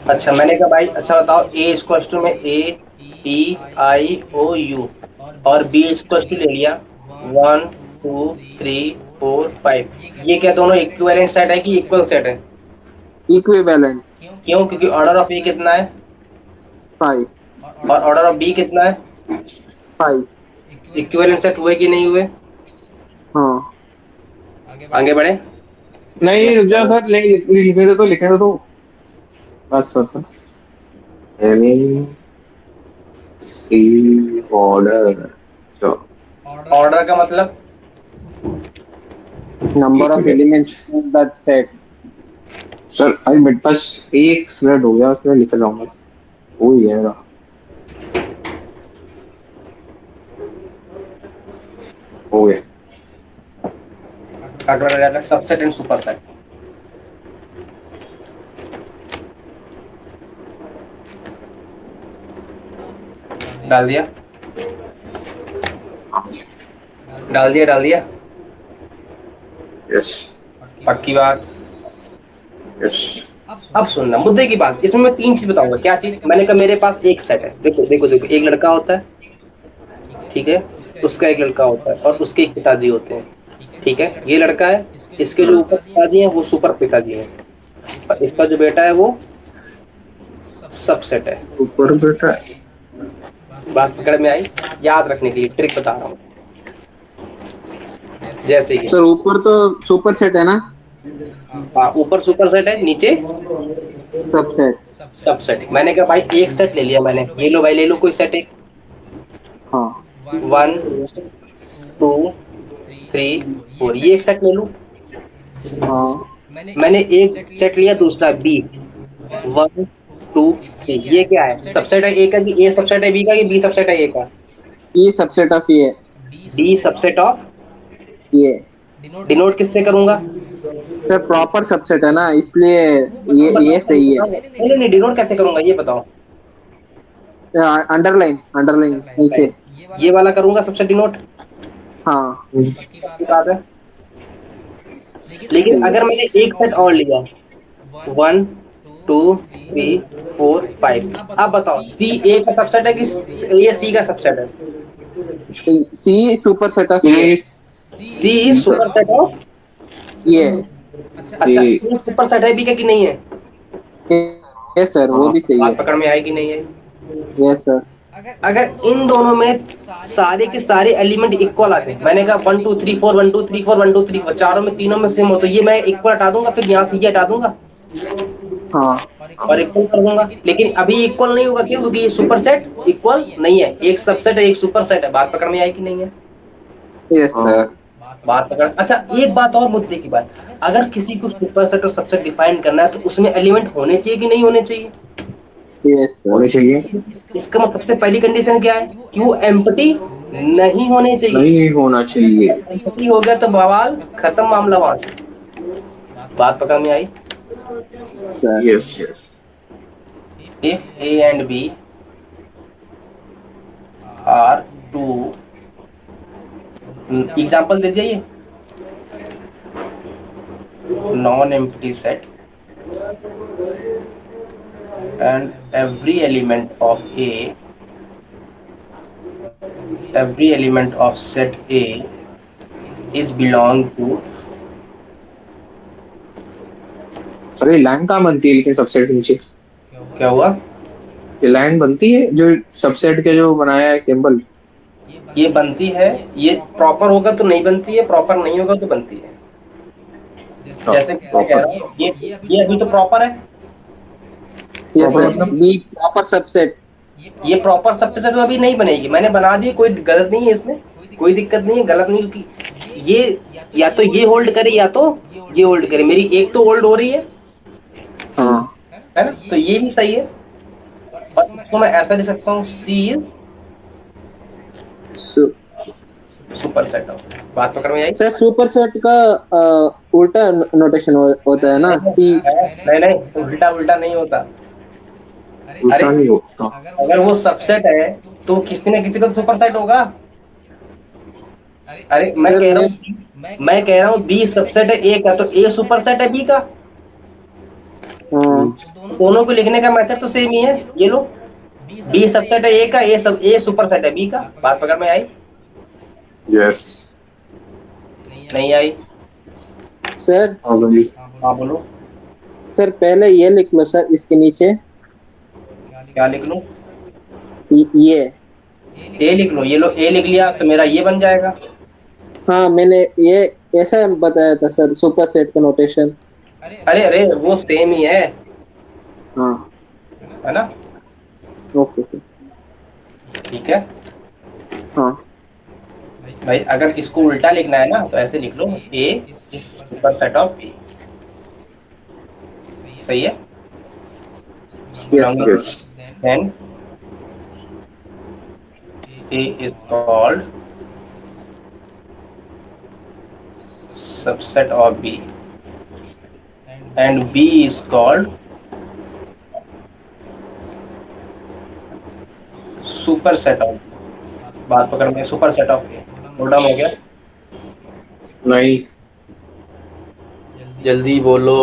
अच्छा मैंने कहा भाई अच्छा बताओ ए इक्वल्स टू में ए ई आई ओ यू और बी इक्वल्स टू ले लिया 1 2 3 4 5, ये क्या दोनों इक्विवेलेंट सेट है कि इक्वल सेट है? इक्विवेलेंट। क्यों? क्योंकि ऑर्डर ऑफ ए कितना है 5 और ऑर्डर ऑफ बी कितना है? 5। इक्विवेलेंट सेट हुए कि नहीं हुए? हाँ आगे बढ़े। नहीं रुक जा सर, नहीं लिखने दे तो, लिखने दे तो। बस बस बस। हैविंग सी ऑर्डर। ऑर्डर का मतलब? Number of elements in that set. Sir अभी मेरे पास 1 मिनट हो गया, उसमें लिख रहा हूँ बस। हो ही गया मेरा। हो गया। Subset and superset. डाल दिया? डाल दिया। यस पक्की बात? यस। अब सुनना मुद्दे की बात। इसमें मैं 3 चीज बताऊंगा। क्या चीज? मैंने कहा मेरे पास एक सेट है। देखो देखो देखो, एक लड़का होता है, ठीक है, उसका एक लड़का होता है और उसके एक पिताजी होते हैं, ठीक है। ये लड़का है, इसके जो ऊपर पिताजी हैं वो सुपर पिताजी हैं, और इसका जो बेटा है वो सबसेट है। ऊपर बेटा। बात पकड़ में आई? याद रखने के लिए ट्रिक बता रहा हूँ। जैसे कि सर ऊपर तो सुपर सेट है ना? हाँ, ऊपर सुपर सेट है, नीचे सबसेट। सबसेट। मैंने कहा भाई एक सेट ले लिया मैंने, ये लो भाई, ले लो कोई सेट एक। हाँ 1 2 3 4, ये एक सेट ले लूं। हाँ मैंने एक सेट लिया दूसरा बी 1 2 3, ये क्या है? सबसेट है ए का कि ए सबसेट है बी का कि बी सबसेट है ए का? ये सबसेट ऑफ ये। डी सबसेट ऑफ ये डिनोट किससे करूंगा? सर प्रॉपर सबसेट है ना, इसलिए ये सही है। नहीं नहीं, डिनोट कैसे करूंगा ये बताओ। अंडरलाइन अंडरलाइन नीचे। ये वाला करूंगा सबसेट डिनोट। हाँ बात है। लेकिन अगर मैंने एक सेट और लिया 1 2 3 4 5, अब बताओ सी ए का सबसेट है कि ये सी का सबसेट है? सी सुपर सेट ऑफ ये। सी इज सुपर सेट ऑफ ये अच्छा, सी सुपर सेट है बी का कि नहीं है? यस सर, वो भी सही है। बात पकड़ में आई कि नहीं है? Yes sir. अगर इन दोनों में सारे के सारे एलिमेंट इक्वल आते हैं, मैंने कहा 1 2 3 4 1 2 3 4 1 2 3 4 चारों में तीनों में सेम हो, तो ये मैं इक्वल हटा दूंगा, फिर यहाँ से ये हटा दूंगा हाँ और इक्वल कर दूंगा। लेकिन अभी इक्वल नहीं होगा, क्यों? क्योंकि ये सुपर सेट इक्वल नहीं है, एक सबसेट है एक सुपर सेट है। बात पकड़ में आई कि नहीं है? Yes sir. बात पकड़। अच्छा, एक बात और मुद्दे की बात, अगर किसी को सुपर सेट और सबसेट डिफाइन करना है तो उसमें एलिमेंट होने चाहिए कि नहीं होने चाहिए? यस होने सर। चाहिए। इसका मतलब सबसे पहली कंडीशन क्या है कि वो एम्प्टी नहीं होने चाहिए। नहीं होना चाहिए। एम्प्टी हो गया तो बवाल खत्म, मामला वहां से। बात पकड़ में आई? Sir yes yes. If A and B are two, example दे दिया ये, non empty set and every element of set A is belong to। अरे लाइन कहाँ बनती है लेकिन सबसेट के नीचे? क्या हुआ? ये लाइन बनती है जो सबसेट के जो बनाया है सिंबल। ये बनती है, ये प्रॉपर होगा तो नहीं बनती है, प्रॉपर नहीं होगा तो बनती है। जैसे मैं कह रहा हूँ ये अभी तो प्रॉपर है, यस Proper सर। मतलब? B proper subset. ये प्रॉपर सबसे तो अभी नहीं बनेगी, मैंने बना दी, कोई गलत नहीं है इसमें, कोई दिक्कत नहीं है, गलत नहीं, क्योंकि ये या तो ये होल्ड करे या तो ये होल्ड करे, मेरी एक तो होल्ड हो रही हाँ है ना, तो ये भी सही है। और इसको मैं ऐसा लिख सकता हूँ, सी इज सुपर सेट ऑफ। बात पकड़ में आई? सर सुपर सेट का उल्टा नोटेशन होता है ना, सी। नहीं नहीं, उल्टा उल्टा नहीं होता। उल्टा नहीं होता। अगर वो सबसेट है तो किसी न किसी का तो सुपर सेट होगा। अरे सर मैं कह रहा हूँ बी सबसेट है ए का, तो ए सुपर सेट है बी का। हाँ दोनों को लिखने का मैथड तो सेम ही है, ये लो, बी सबसेट है ए का, ए सुपर सेट है बी का। बात पकड़ में आई? यस। नहीं आई? सर। हाँ बोलो। सर पहले ये लिख लो सर, इसके नीचे क्या लिख लूं? ये। ए लिख लो, ये लो, ए लिख लिया तो मेरा ये बन जाएगा। हाँ मैंने ये ऐसा बताया था सर, सुपर सेट का नोटेशन। अरे अरे वो सेम ही है हाँ ना? Okay sir. ठीक है हाँ भाई, अगर इसको उल्टा लिखना है ना तो ऐसे लिख लो, A is superset of B. सही है? Yes yes. then A is called subset of B and B is called superset of B। बात पकड़ में, super set of A. Hold हो गया? नहीं जल्दी बोलो।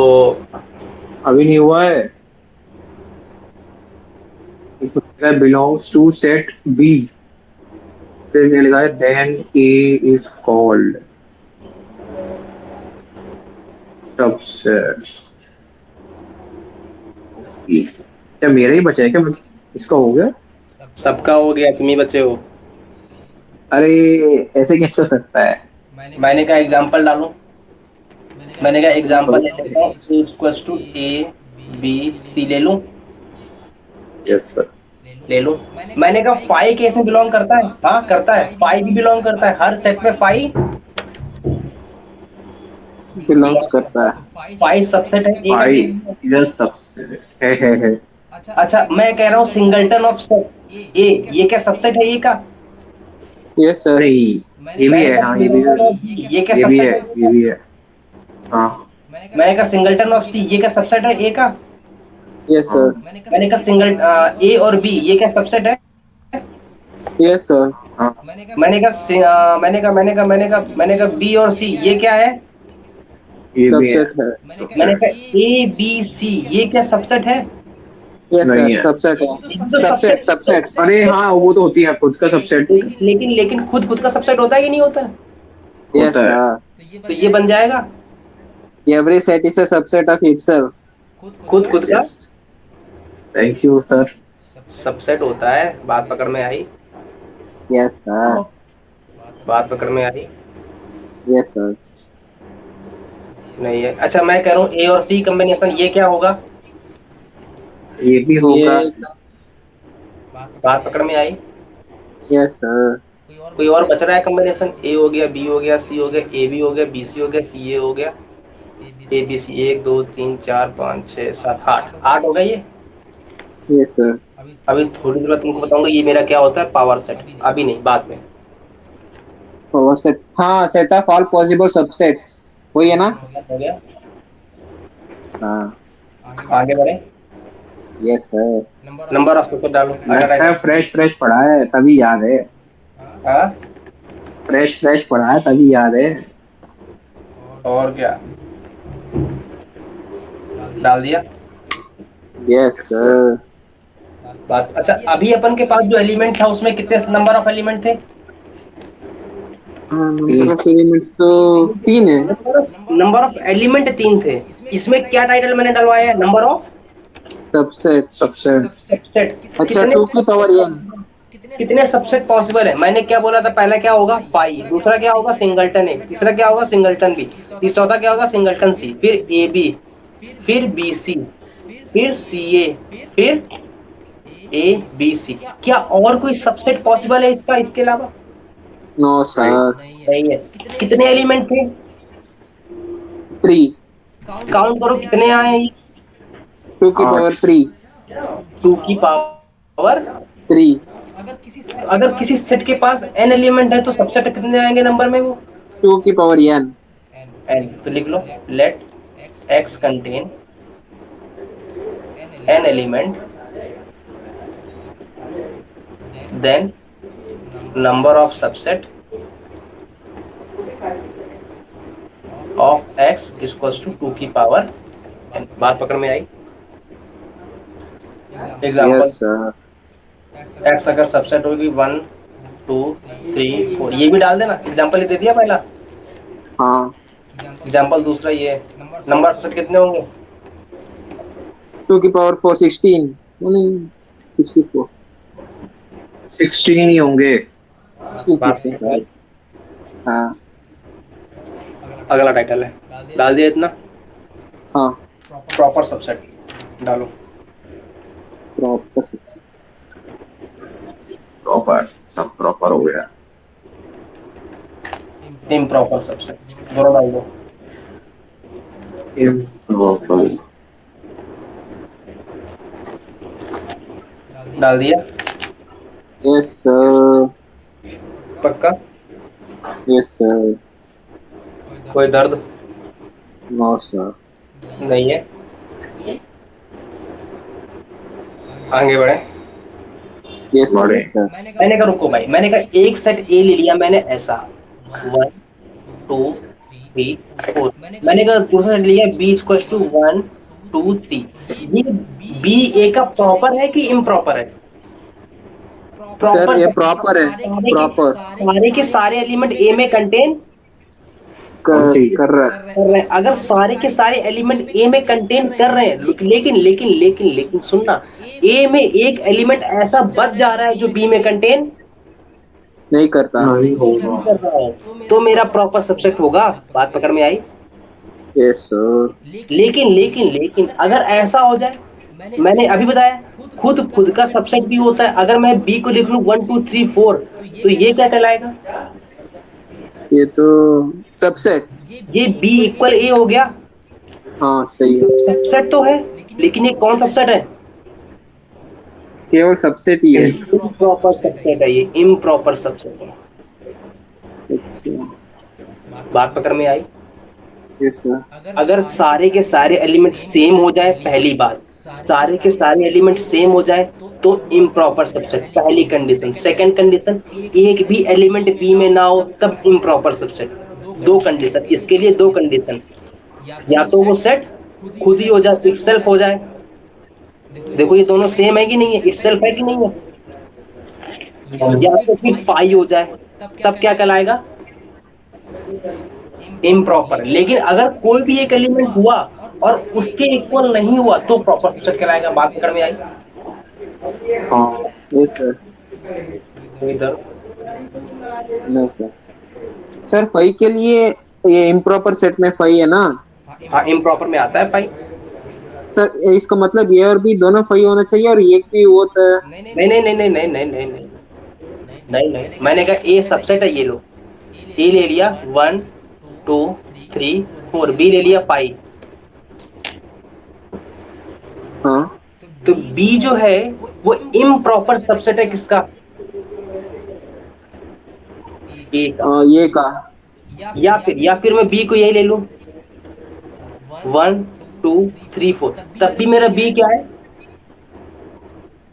अभी नहीं हुआ है। बिलोंग्स टू सेट बी, फिर ये लिखा है then A is called subset. क्या मेरा ही बचा है क्या? इसका हो गया? सबका हो गया, तुम ही बचे हो। अरे ऐसे कैसे हो सकता है? मैंने कहा एग्जांपल डालो, मैंने कहा example equals to A B C ले लूं? Yes sir. ले लो। मैंने कहा फाइव केस में बिलोंग करता है, हाँ करता है, फाइव भी बिलोंग करता है, हर सेट में फाइव बिलोंग्स करता है। फाइव सबसेट है, एक भाई यस सबसेट है। अच्छा मैं कह रहा हूँ सिंगलटन ऑफ सेट ए, ये क्या सबसेट है ए का? Yes sir. नहीं ये भी है। हाँ ये भी है। ये क्या ये भी सबसेट है। है? ये भी है। हाँ मैंने कहा सिंगलटन ऑफ सी, ये क्या सबसेट है ए का? Yes sir. मैंने कहा सिंगल ए और बी, ये क्या सबसेट है? Yes sir. हाँ मैंने कहा बी और सी, ये क्या है? ये भी है। सबसेट है। मैंने कहा ए बी सी, ये क्या सबसेट है? यस नहीं सर है। सबसेट है। तो सबसेट सबसेट। अरे हाँ वो तो होती है खुद का सबसेट। लेकिन खुद का सबसेट होता है कि नहीं होता है? यस होता है। सर। तो ये बन जाएगा every set is a subset of itself. खुद का। Thank you sir. सबसेट होता है, बात पकड़ में आई? यस सर, बात पकड़ में आई? Yes sir. नहीं है। अच्छा मैं कह रहा हूँ ए और सी कॉम्बिनेशन, ये क्या होगा? ये भी होगा। ये बात पकड़ में आई? Yes sir. कोई और बच रहा है कॉम्बिनेशन? ए हो गया, बी हो गया, सी हो गया, ए बी हो गया, बी सी हो गया, सी ए हो गया, ए बी सी, 1 2 3 4 5 6 7 8, 8 हो गया ये। Yes sir. अभी थोड़ी देर बाद तुमको बताऊंगा ये मेरा क्या होता है, पावर सेट। अभी नहीं, बाद में। पावर सेट, हाँ, set of all possible subsets, वही है ना? हो गया। हाँ। आगे बढ़े। Yes sir. Number of subset डालो। लगता है फ्रेश फ्रेश पढ़ा है तभी याद है। हाँ, फ्रेश फ्रेश पढ़ा है तभी याद है। और क्या डाल दिया? Yes sir. बात। अच्छा अभी अपन के पास जो एलिमेंट था उसमें कितने नंबर ऑफ एलिमेंट थे? नंबर ऑफ एलिमेंट्स तो 3 है। नंबर ऑफ एलिमेंट 3 थे। इसमें क्या टाइटल मैंने डलवाया है? Number of subset. सबसे सबसेट। अच्छा, कितने 2 की पावर n। कितने सबसेट पॉसिबल है? मैंने क्या बोला था? पहला क्या होगा? पाई, दूसरा क्या होगा? सिंगलटन ए, तीसरा क्या होगा? सिंगलटन बी, चौथा क्या होगा? सिंगलटन सी, फिर ए बी, फिर बी सी, फिर सी ए, फिर ए बी सी। क्या और कोई सबसेट पॉसिबल है इसका, इसके अलावा? No sir. नहीं है। कितने एलिमेंट थे? 3। काउंट करो कितने आए। 2 की पावर 3। 2 की पावर 3। अगर किसी सेट के पास n एलिमेंट है तो सबसेट कितने आएंगे नंबर में वो? 2 की पावर n। n। तो लिख लो, let x contain n element, then number of subset of x equals to 2 की पावर n। बात पकड़ में आई? Example, yes sir. x अगर सबसेट होगी 1 2 3 4, ये भी डाल देना। एग्जाम्पल दे दिया पहला। हाँ। एग्जाम्पल दूसरा ये है, नंबर ऑफ सबसेट कितने होंगे? 2 की पावर 4 16। नहीं, 64। 16 ही होंगे। 16 सॉरी। हाँ। अगला टाइटल है, डाल दिया इतना। हाँ। प्रॉपर सबसेट डालो। Proper subset. प्रॉपर, सब प्रॉपर हो गया। इम्प्रॉपर सबसेट दोनों डाल दो। इम्प्रॉपर। डाल दिया? Yes sir. पक्का? Yes sir. कोई दर्द नो सर। नहीं है? आगे बढ़े। यस बड़े। सर। मैंने कहा रुको भाई, मैंने कहा एक सेट ए ले लिया मैंने ऐसा, 1 2 3 4। मैंने कहा दूसरा सेट लिया बी इक्वल्स टू 1 2 3। ये बी ए का प्रॉपर है कि इम्प्रॉपर है? Sir proper. ये प्रॉपर है। प्रॉपर सारे के सारे एलिमेंट ए में कंटेन कर रहा है। कर रहे हैं। अगर सारे के सारे एलिमेंट ए में कंटेन कर रहे हैं, लेकिन लेकिन लेकिन लेकिन सुनना, ए में एक एलिमेंट ऐसा बच जा रहा है जो बी में कंटेन नहीं करता। नहीं होगा। कर रहा है, तो मेरा प्रॉपर सबसेट होगा। बात पकड़ में आई? Yes sir. लेकिन लेकिन लेकिन अगर ऐसा हो जाए, मैंने अभी बताया खुद का सबसेट भी होता है। अगर मैं बी को लिख लूं 1 2 3 4, तो ये क्या कहलाएगा? ये तो सबसेट। ये बी इक्वल ए हो गया। हाँ सही है। सबसेट तो है, लेकिन ये कौन सबसेट है? केवल सबसेट ही है। इम्प्रॉपर सबसेट है, ये इम्प्रॉपर सबसेट है। अच्छा। बात पकड़ में आई? Yes sir. अगर सारे के सारे एलिमेंट सेम हो जाए, पहली बात, सारे के सारे एलिमेंट सेम हो जाए तो इम्प्रॉपर सबसेट, पहली कंडीशन। सेकंड कंडीशन, एक भी एलिमेंट बी में ना हो तब इम्प्रॉपर सबसेट। दो कंडीशन इसके लिए, दो कंडीशन। या तो वो सेट खुद ही हो जाए, इटसेल्फ हो जाए। देखो ये दोनों सेम है कि नहीं है, इटसेल्फ है कि नहीं है। या तो फिर पाई हो जाए, तब क्या कहलाएगा? इम्प्रॉपर। लेकिन अगर कोई भी एक एलिमेंट हुआ और उसके इक्वल नहीं हुआ तो प्रॉपर सबसेट कहलाएगा। बात पकड़ में आई? हाँ। Yes sir. इधर नो सर। सर फाइव के लिए ये इम्प्रॉपर सेट में फाइव है ना? हाँ इम्प्रॉपर में आता है फाइव। सर इसका मतलब ये और बी दोनों फाइव होना चाहिए और एक भी वो तो। नहीं नहीं नहीं नहीं नहीं नहीं नहीं नहीं नहीं नहीं, मैंने कहा ए सबसेट है, ये लो। ए ले लिया 1 2 3 4, बी ले लिया 5। हाँ तो बी जो है वो इम्प्रॉपर सबसेट है किसका? ए का। ये का। या फिर मैं बी को यही ले लूं, 1 2 3 4, तब भी मेरा बी क्या है?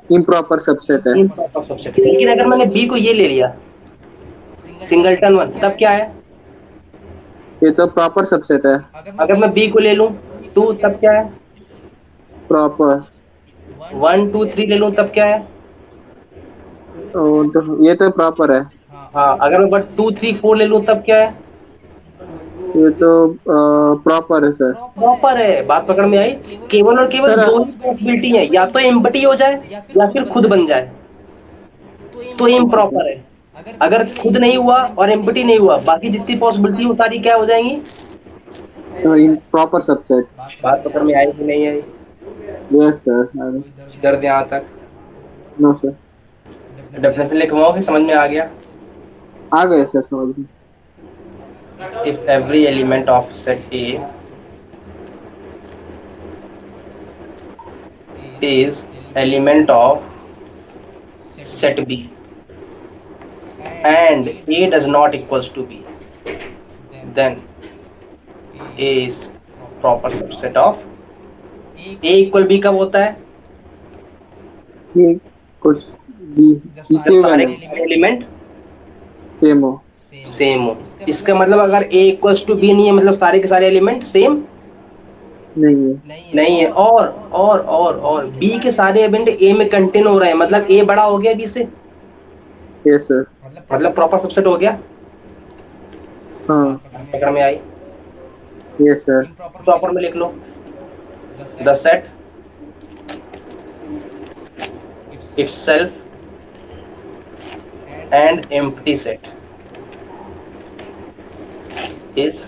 इम्प्रॉपर सबसेट है। इम्प्रॉपर सबसेट है। लेकिन अगर मैंने बी को ये ले लिया सिंगलटन वन, तब क्या है? ये तो प्रॉपर सबसेट है। अगर मैं बी को ले लूं 2, तब क्या है? प्रॉपर। 1 2 3 ले लूं, तब क्या है? तो ये तो प्रॉपर है। हाँ, अगर मैं 1 2 3 4 ले लूं, तब क्या है? ये तो प्रॉपर है सर। प्रॉपर है। बात पकड़ में आई? केवल और केवल सर दो ही पॉसिबिलिटी है, या तो एम्प्टी हो जाए या फिर खुद बन जाए, तो इम्प्रॉपर है। अगर खुद नहीं हुआ और एम्प्टी नहीं हुआ, बाकी जितनी पॉसिबिलिटी वो सारी क्या हो जाएंगी? Proper subset. बात पकड़ में आई कि नहीं आई? Yes sir. कर दे यहाँ तक। No sir. डेफिनेशन लिखवाओ कि समझ में आ गया? आ गए सर समझ में। If every element of set A is element of set B and A does not equals to B, then A is proper subset of A equal B कब होता है? ये कुछ भी जब सारे इक्विवेलेंट एलिमेंट सेम हो। सेम हो। इसका मतलब अगर A इक्वल्स टू B नहीं है, मतलब सारे के सारे एलिमेंट सेम नहीं है। नहीं है। और B के सारे एलिमेंट A में कंटेन हो रहे हैं, मतलब A बड़ा हो गया B से, यस सर। मतलब प्रॉपर सबसेट हो गया। हाँ। पकड़ में आई? Yes sir. प्रॉपर में लिख लो, the set itself and empty set is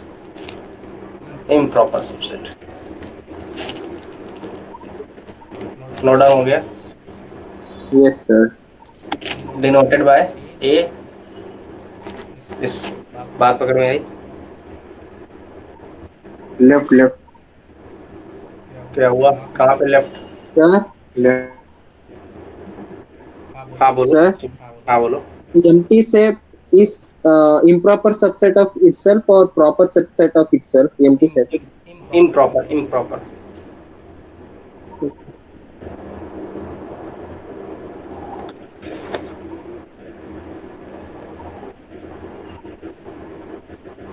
improper subset। Note down हो गया? Yes sir. Denoted by A. इस बात पकड़ में आई? Left left. क्या हुआ? कहाँ पे लेफ्ट? Sir left. हाँ बोलो। सर हाँ बोलो। empty set is improper subset of itself or proper subset of itself? Empty set। Improper improper.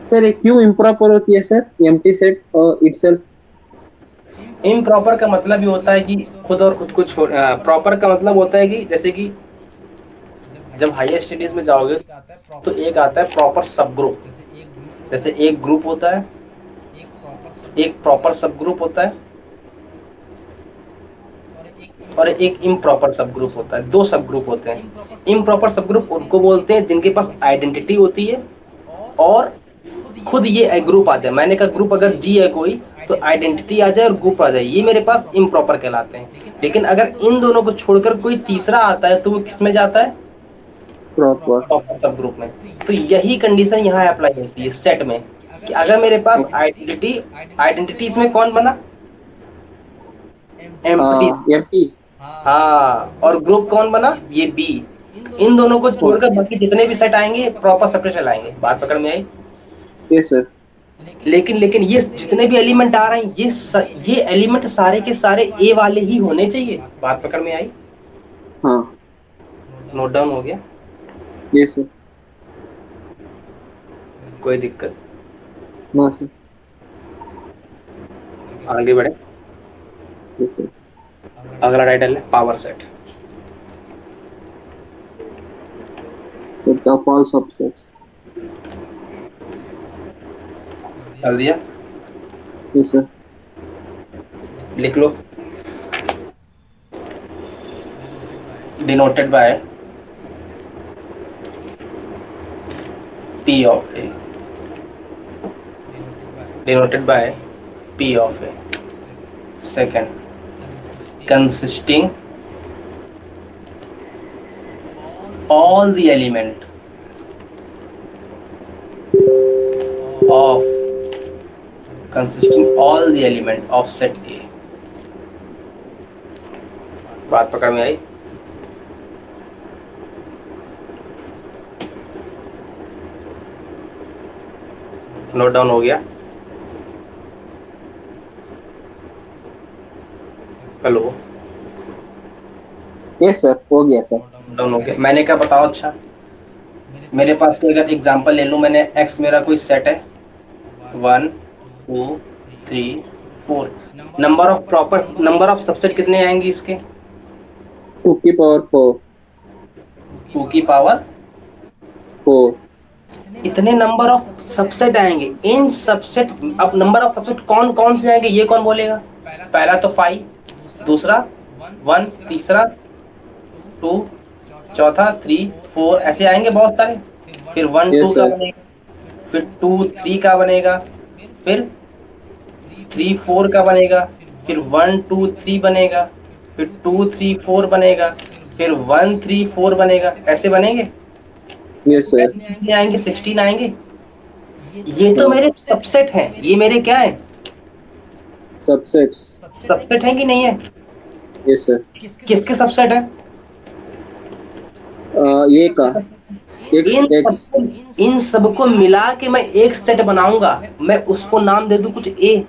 Sir ये क्यों इम्प्रॉपर होती है सर empty set और itself? इम्प्रॉपर का मतलब ये होता है कि खुद और खुद को छोड़। प्रॉपर का मतलब होता है कि जैसे कि जब हायर स्टडीज में जाओगे तो एक आता है प्रॉपर सब ग्रुप। जैसे एक ग्रुप होता है, एक प्रॉपर सब ग्रुप होता है और एक इम्प्रॉपर सब ग्रुप होता है। दो सब ग्रुप होते हैं। इम्प्रॉपर सब ग्रुप उनको बोलते हैं जिनके पास आइडेंटिटी होती है और खुद ये ग्रुप आ जाए। मैंने कहा ग्रुप अगर जी है कोई तो आइडेंटिटी आ जाए और ग्रुप आ जाए, ये मेरे पास इम्प्रॉपर कहलाते हैं। लेकिन अगर इन दोनों को छोड़कर कोई तीसरा आता है तो वो किस में जाता है? प्रॉपर। प्रॉपर सब ग्रुप में। तो यही कंडीशन यहाँ अप्लाई होती है सेट में कि अगर मेरे पास आइडेंटिटी इसमें कौन बना? एम्प्टी। empty। हाँ, और ग्रुप कौन बना? ये बी। इन दोनों को छोड़कर बाकी जितने भी सेट आएंगे प्रॉपर सेपरेशन लाएंगे। बात पकड़ में आई? Yes sir. लेकिन ये जितने भी एलिमेंट आ रहे हैं ये एलिमेंट सारे के सारे ए वाले ही होने चाहिए। बात पकड़ में आई? हाँ। नोट डाउन हो गया? Yes sir. कोई दिक्कत? No sir. आगे बढ़े। Yes sir. अगला टाइटल है power set. Set of all subsets। कर दिया? Yes sir. लिख लो, denoted by P of A, denoted by P of A. Second, consisting all the element of set A. बात पकड़ में आई? नोट डाउन हो गया? हेलो, यस सर, हो गया सर। डाउन हो गया। मैंने क्या बताओ? अच्छा, मेरे पास कोई अगर एग्जांपल ले लूं, मैंने x मेरा कोई सेट है 1 2 3 4। नंबर ऑफ सबसेट कितने आएंगे इसके? 2 की पावर 4। 2 की पावर 4। इतने नंबर ऑफ सबसेट आएंगे। इन सबसेट, अब नंबर ऑफ सबसेट कौन कौन से आएंगे ये कौन बोलेगा? पहला तो 5, दूसरा 1, तीसरा 2, चौथा 3 4, ऐसे आएंगे बहुत सारे। फिर 1 Yes, 2 का sir. बनेगा, फिर 2 3 का बनेगा, फिर 3 4 का बनेगा, फिर 1 2 3 बनेगा, फिर 2 3 4 बनेगा, फिर 1 3 4 बनेगा। ऐसे बनेंगे। Yes sir. कितने आएंगे? 16 आएंगे। ये तो मेरे सबसेट हैं। ये मेरे क्या है? सबसेट्स। सबसेट है कि नहीं है? Yes sir. किसके सबसेट है? ये का एक्स। इन सबको मिला के मैं एक सेट बनाऊंगा। मैं उसको नाम दे दूं कुछ A,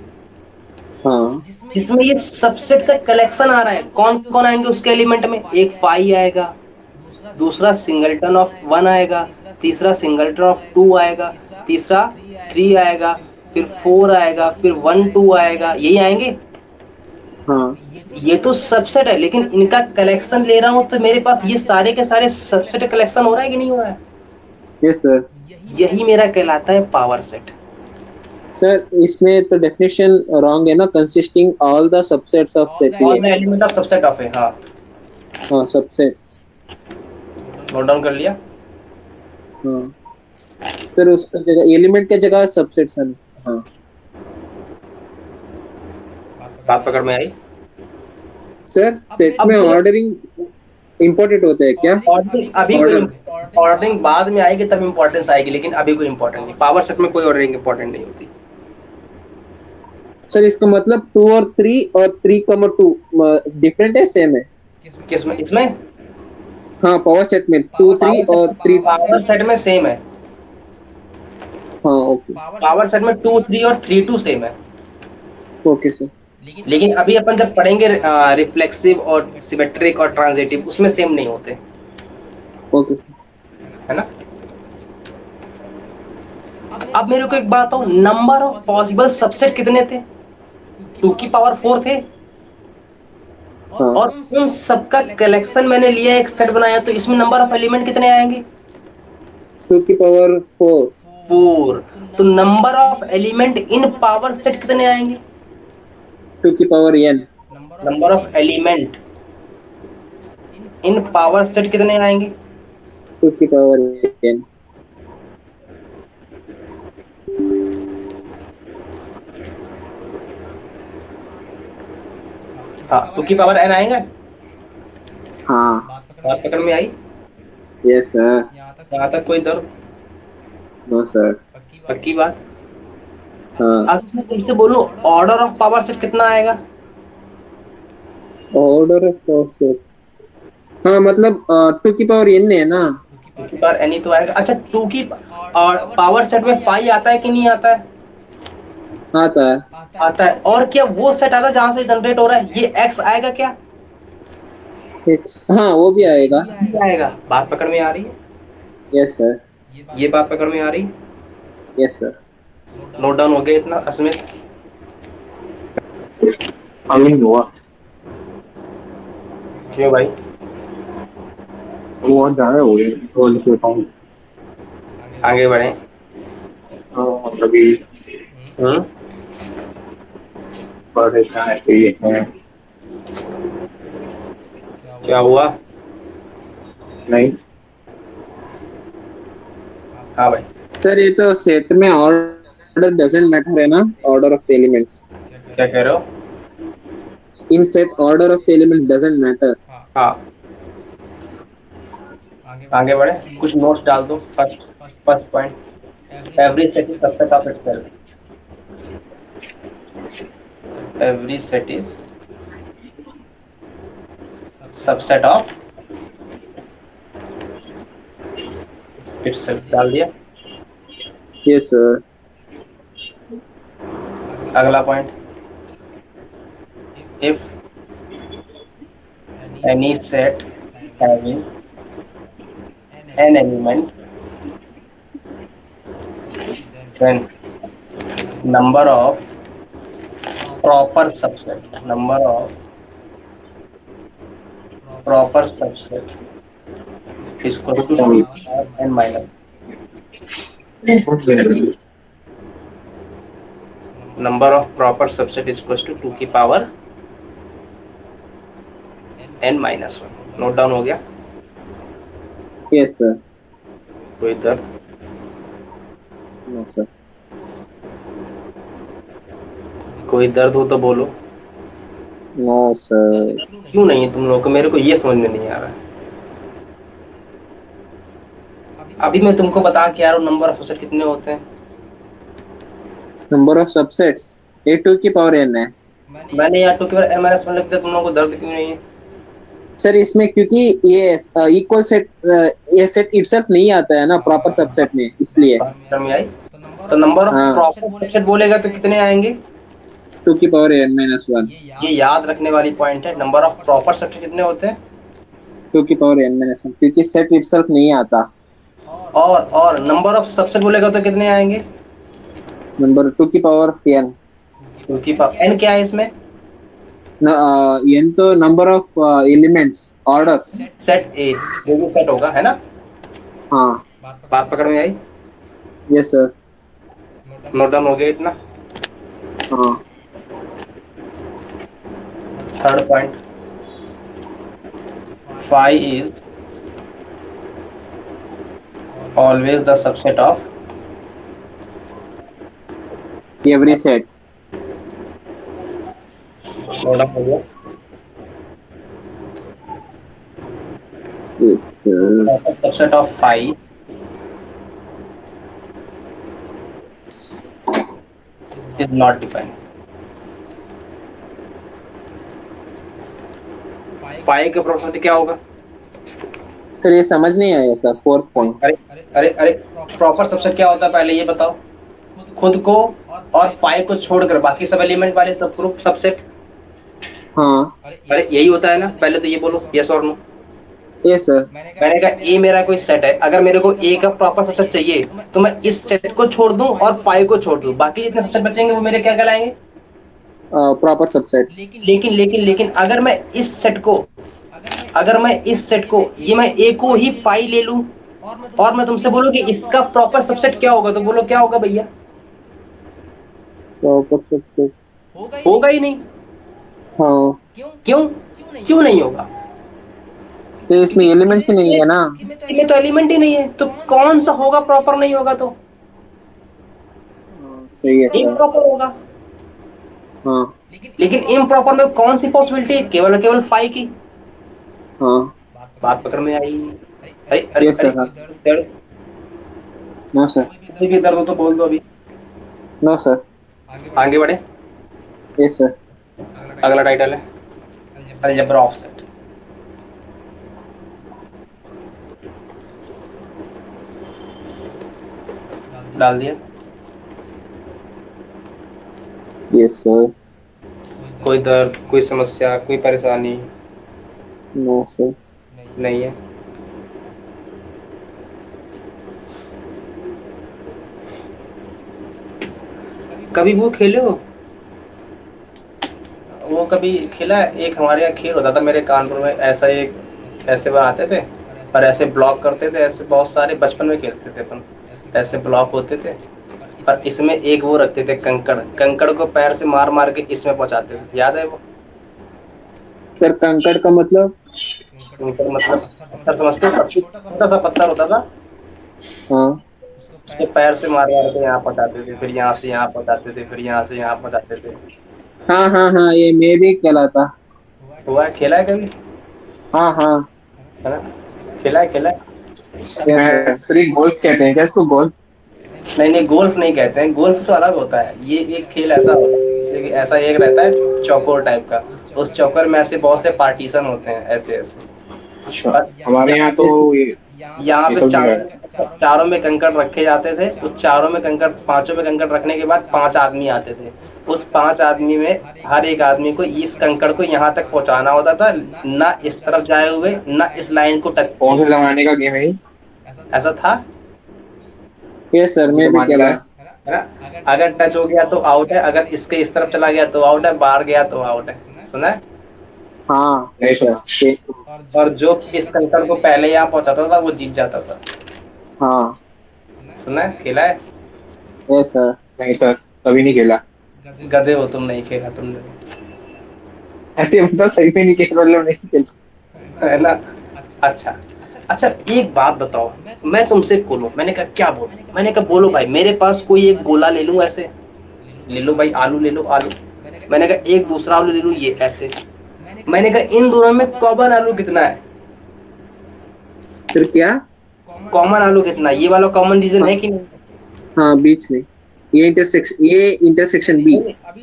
हाँ जिसमें ये सबसेट का कलेक्शन आ रहा है। कौन कौन आएंगे उसके एलिमेंट में? एक 5 आएगा, दूसरा सिंगलटन ऑफ 1 आएगा, तीसरा सिंगलटन ऑफ 2 आएगा, तीसरा 3 आएगा, फिर 4 आएगा, फिर 1 2 आएगा। यही आएंगे। हाँ। ये तो सबसेट है, लेकिन इनका कलेक्शन ले रहा हूं तो मेरे पास ये सारे के सारे सबसेट कलेक्शन हो रहा है कि नहीं हो रहा है? Yes sir. यही मेरा कहलाता है पावर सेट। सर इसमें तो डेफिनेशन रॉन्ग है ना, consisting all the subsets of set all A. The element of subset of A. हाँ, हाँ सबसेट्स। नोट डाउन कर लिया? हाँ सर, उसका जगह एलिमेंट के जगह सबसेट्स है। हाँ बात पकड़ में आई? सर, सेट में ऑर्डरिंग इम्पोर्टेंट होता है क्या? ऑर्डरिंग अभी ऑर्डरिंग बाद में आएगी, तब इंपॉर्टेंस आएगी, लेकिन अभी कोई इंपॉर्टेंट नहीं। पावर सेट में कोई ऑर्डरिंग इंपॉर्टेंट नहीं होती। सर इसका मतलब 2 और 3 और 3,2 डिफरेंट है, सेम है? किसमें? इसमें? हाँ पावर सेट में 2 3 और 3। पावर सेट में सेम है। हाँ ओके। पावर सेट में 2 3 और 3 2 सेम है। Okay sir. लेकिन अभी अपन जब पढ़ेंगे रिफ्लेक्सिव और सिमेट्रिक और ट्रांजिटिव, उसमें सेम नहीं होते, ओके है ना? अब मेरे को एक बात हो, नंबर ऑफ पॉसिबल सबसेट कितने थे? 2 की पावर 4 थे। हाँ। और उन सबका कलेक्शन मैंने लिया, एक सेट बनाया, तो इसमें नंबर ऑफ एलिमेंट कितने आएंगे? 2 की पावर 4। 4। तो number of element in power set कितने आएंगे? 2 की power n। Number of element in power set कितने आएंगे? 2 की पावर n। हाँ, 2 की पावर n आएगा। हाँ बात पकड़ में आई? Yes sir. यहाँ तक कोई दर्द? No sir. पक्की बात? हाँ। अब मैं तुमसे बोलूं, ऑर्डर ऑफ पावर सेट कितना आएगा? ऑर्डर ऑफ पावर सेट, हाँ मतलब 2 की पावर n है ना? 2 की पावर n ही तो आएगा। अच्छा, 2 की पावर सेट में 5 आता है कि नहीं आता है? आता है। आता है। और क्या वो सेट आता है जहां से जनरेट हो रहा है? ये x आएगा क्या? x, हाँ वो भी आएगा। आएगा। बात पकड़ में आ रही है? Yes sir. ये बात पकड़ में आ रही? Yes sir. नोट डाउन हो गया इतना अस्मित? अभी नहीं हुआ। क्यों भाई? वो बहुत ज्यादा हो गया तो लिख लेता हूँ। आगे बढ़े। अभी हम्म, पढ़े क्या है, ये है। क्या हुआ? नहीं हाँ भाई, सर ये तो सेट में ऑर्डर डजंट मैटर है ना, ऑर्डर ऑफ द एलिमेंट्स। क्या कह रहे हो? In set order of the element doesn't matter. हाँ, आगे बढ़े, कुछ नोट्स डाल दो। First first point, every set is subset of itself. Every set is subset of itself, डाल दिया। Yes sir. अगला point, if any set having n element then number of proper subset, number of proper subset इसको n minus, number of proper subset is equal to 2 की power n-1। Note down हो गया? Yes sir. कोई दर्द? No sir. कोई दर्द हो तो बोलो। No sir. क्यों नहीं है तुम लोगों को? मेरे को ये समझ में नहीं आ रहा है। अभी मैं तुमको बता के आ रहा हूँ नंबर ऑफ सबसेट कितने होते हैं। Number of subsets A two की पावर एन है। मैंने यहाँ 2 की पावर n-1 लिख दिया, तुम लोगों को दर्द क्यों नहीं है? सर इसमें क्योंकि ये इक्वल सेट, ये सेट इटसेल्फ नहीं आता है ना प्रॉपर सबसेट में, इसलिए। समझ में आई? तो नंबर ऑफ हाँ। प्रॉपर सबसेट बोलेगा तो कितने आएंगे? 2 की पावर n-1। ये याद रखने वाली पॉइंट है। नंबर ऑफ प्रॉपर सबसेट कितने होते हैं? 2 की पावर n-1, क्योंकि सेट इटसेल्फ नहीं आता। और नंबर ऑफ सबसेट बोलेगा तो कितने आएंगे? नंबर 2 की पावर n। 2 की पावर n क्या है इसमें? n तो number of elements, order. Set ए जो भी सेट होगा, है ना? हाँ। बात पकड़ में आई? Yes sir. नोट डाउन हो गया इतना? हाँ। Third point, phi is always the subset of every set. Note down हो गया? It's subset of phi is not defined. phi के प्रोपोर्शनलिटी क्या होगा? सर ये समझ नहीं आया सर, फोर्थ पॉइंट। अरे प्रॉपर सबसेट क्या होता है पहले ये बताओ। खुद को और phi को छोड़कर बाकी सब एलिमेंट वाले सब ग्रुप सबसेट। हाँ। अरे यही होता है ना? पहले तो ये बोलो यस और नो। Yes sir. मैंने कहा ए मेरा कोई सेट है, अगर मेरे को ए का प्रॉपर सबसेट चाहिए तो मैं इस सेट को छोड़ दूं और phi को छोड़ दूं, बाकी जितने सबसेट बचेंगे वो मेरे क्या कहलाएंगे? Proper subset. लेकिन अगर मैं इस सेट को ये मैं ए को ही phi ले लूं और मैं तुमसे बोलूं कि इसका प्रॉपर सबसेट क्या होगा, तो बोलो क्या होगा भैया? प्रॉपर सबसेट होगा ही नहीं। हाँ। क्यों नहीं होगा? तो इसमें एलिमेंट्स ही नहीं है ना। इसमें तो एलिमेंट ही नहीं है, तो कौन सा होगा प्रॉपर? नहीं होगा तो सही है सर। इम्प्रॉपर होगा। हाँ। लेकिन इम्प्रॉपर में कौन सी पॉसिबिलिटी है? केवल phi की। हाँ। बात पकड़ में आई? अरे यस सर। दर्द? No sir. कोई भी दर्द हो तो बोल दो अभी। No sir. आगे बढ़े। Yes sir. अगला टाइटल है अलजेब्रा ऑफ सेट। डाल दिया? Yes sir. कोई दर्द, कोई समस्या, कोई परेशानी? No sir. नहीं है? कभी वो खेले हो? वो कभी खेला? एक हमारे यहाँ खेल होता था मेरे कानपुर में, ऐसे बनाते थे और ऐसे ब्लॉक करते थे, ऐसे बहुत सारे बचपन में खेलते थे अपन। ऐसे ब्लॉक होते थे और इसमें एक वो रखते थे कंकड़ को पैर से मार मार के इसमें पहुंचाते थे, याद है वो? सर कंकड़ का मतलब? कंकड़ मतलब पत्थर समझते हो, छोटा सा पत्थर होता था, हाँ उसको पैर से मार मार के यहाँ पहुंचाते थे, फिर यहाँ से यहाँ पहुंचाते थे, फिर यहाँ से यहाँ पहुंचाते थे। हाँ हाँ हाँ, ये मैं भी खेला था। हुआ है, खेला है कभी? हाँ हाँ। है ना, खेला है, खेला है। Yes sir. मैं सिर्फ गोल्फ कहते हैं क्या इसको, गोल्फ? नहीं नहीं, गोल्फ नहीं कहते हैं, गोल्फ तो अलग होता है। ये एक खेल ऐसा होता है, जैसे कि ऐसा एक रहता है चौकोर टाइप का, उस चौकर में ऐसे बहुत से पार्टीशन होते हैं, ऐसे ऐसे। अच्छा, और हमारे यहाँ तो इस ये यहाँ ये पे सब नहीं है। चारों में कंकड़ रखे जाते थे, उस चारों में कंकड़, पांचों में कंकड़ रखने के बाद 5 आदमी आते थे। उस 5 आदमी में हर एक आदमी को इस कंकड़ को यहाँ तक पहुंचाना होता था, ना इस तरफ जाए हुए, ना इस लाइन को टच कौन किए। से जमाने का गेम है ये? ऐसा था, यस सर, कौन से मैं भी जमाने का खेला। है? है ना। अगर टच हो गया तो आउट है, अगर इसके इस तरफ चला गया तो आउट है, बाहर गया तो आउट है। सुना है? हाँ नहीं सर। और जो इस कंकड़ को पहले यहाँ पहुंचाता था वो जीत जाता था। हाँ। सुना है, खेला है? Yes sir. नहीं सर, कभी नहीं खेला। गधे हो तुम, नहीं खेला तुमने, ऐसे मतलब सही में नहीं खेला, मतलब नहीं खेला। है ना। अच्छा अच्छा, एक बात बताओ, मैं तुमसे बोलूं, मैंने कहा क्या बोलूं, मैंने कहा बोलो भाई, मेरे पास कोई एक गोला ले लूं ऐसे, ले लो भाई, आलू ले लो, आलू। मैंने कहा एक दूसरा आलू ले लूं ये ऐसे। मैंने कहा इन दोनों में कॉमन आलू कितना है? फिर क्या? कॉमन आलू कितना है? ये वाला कॉमन रीजन हाँ है कि नहीं? हाँ, बीच में। ये इंटरसेक्शन बी।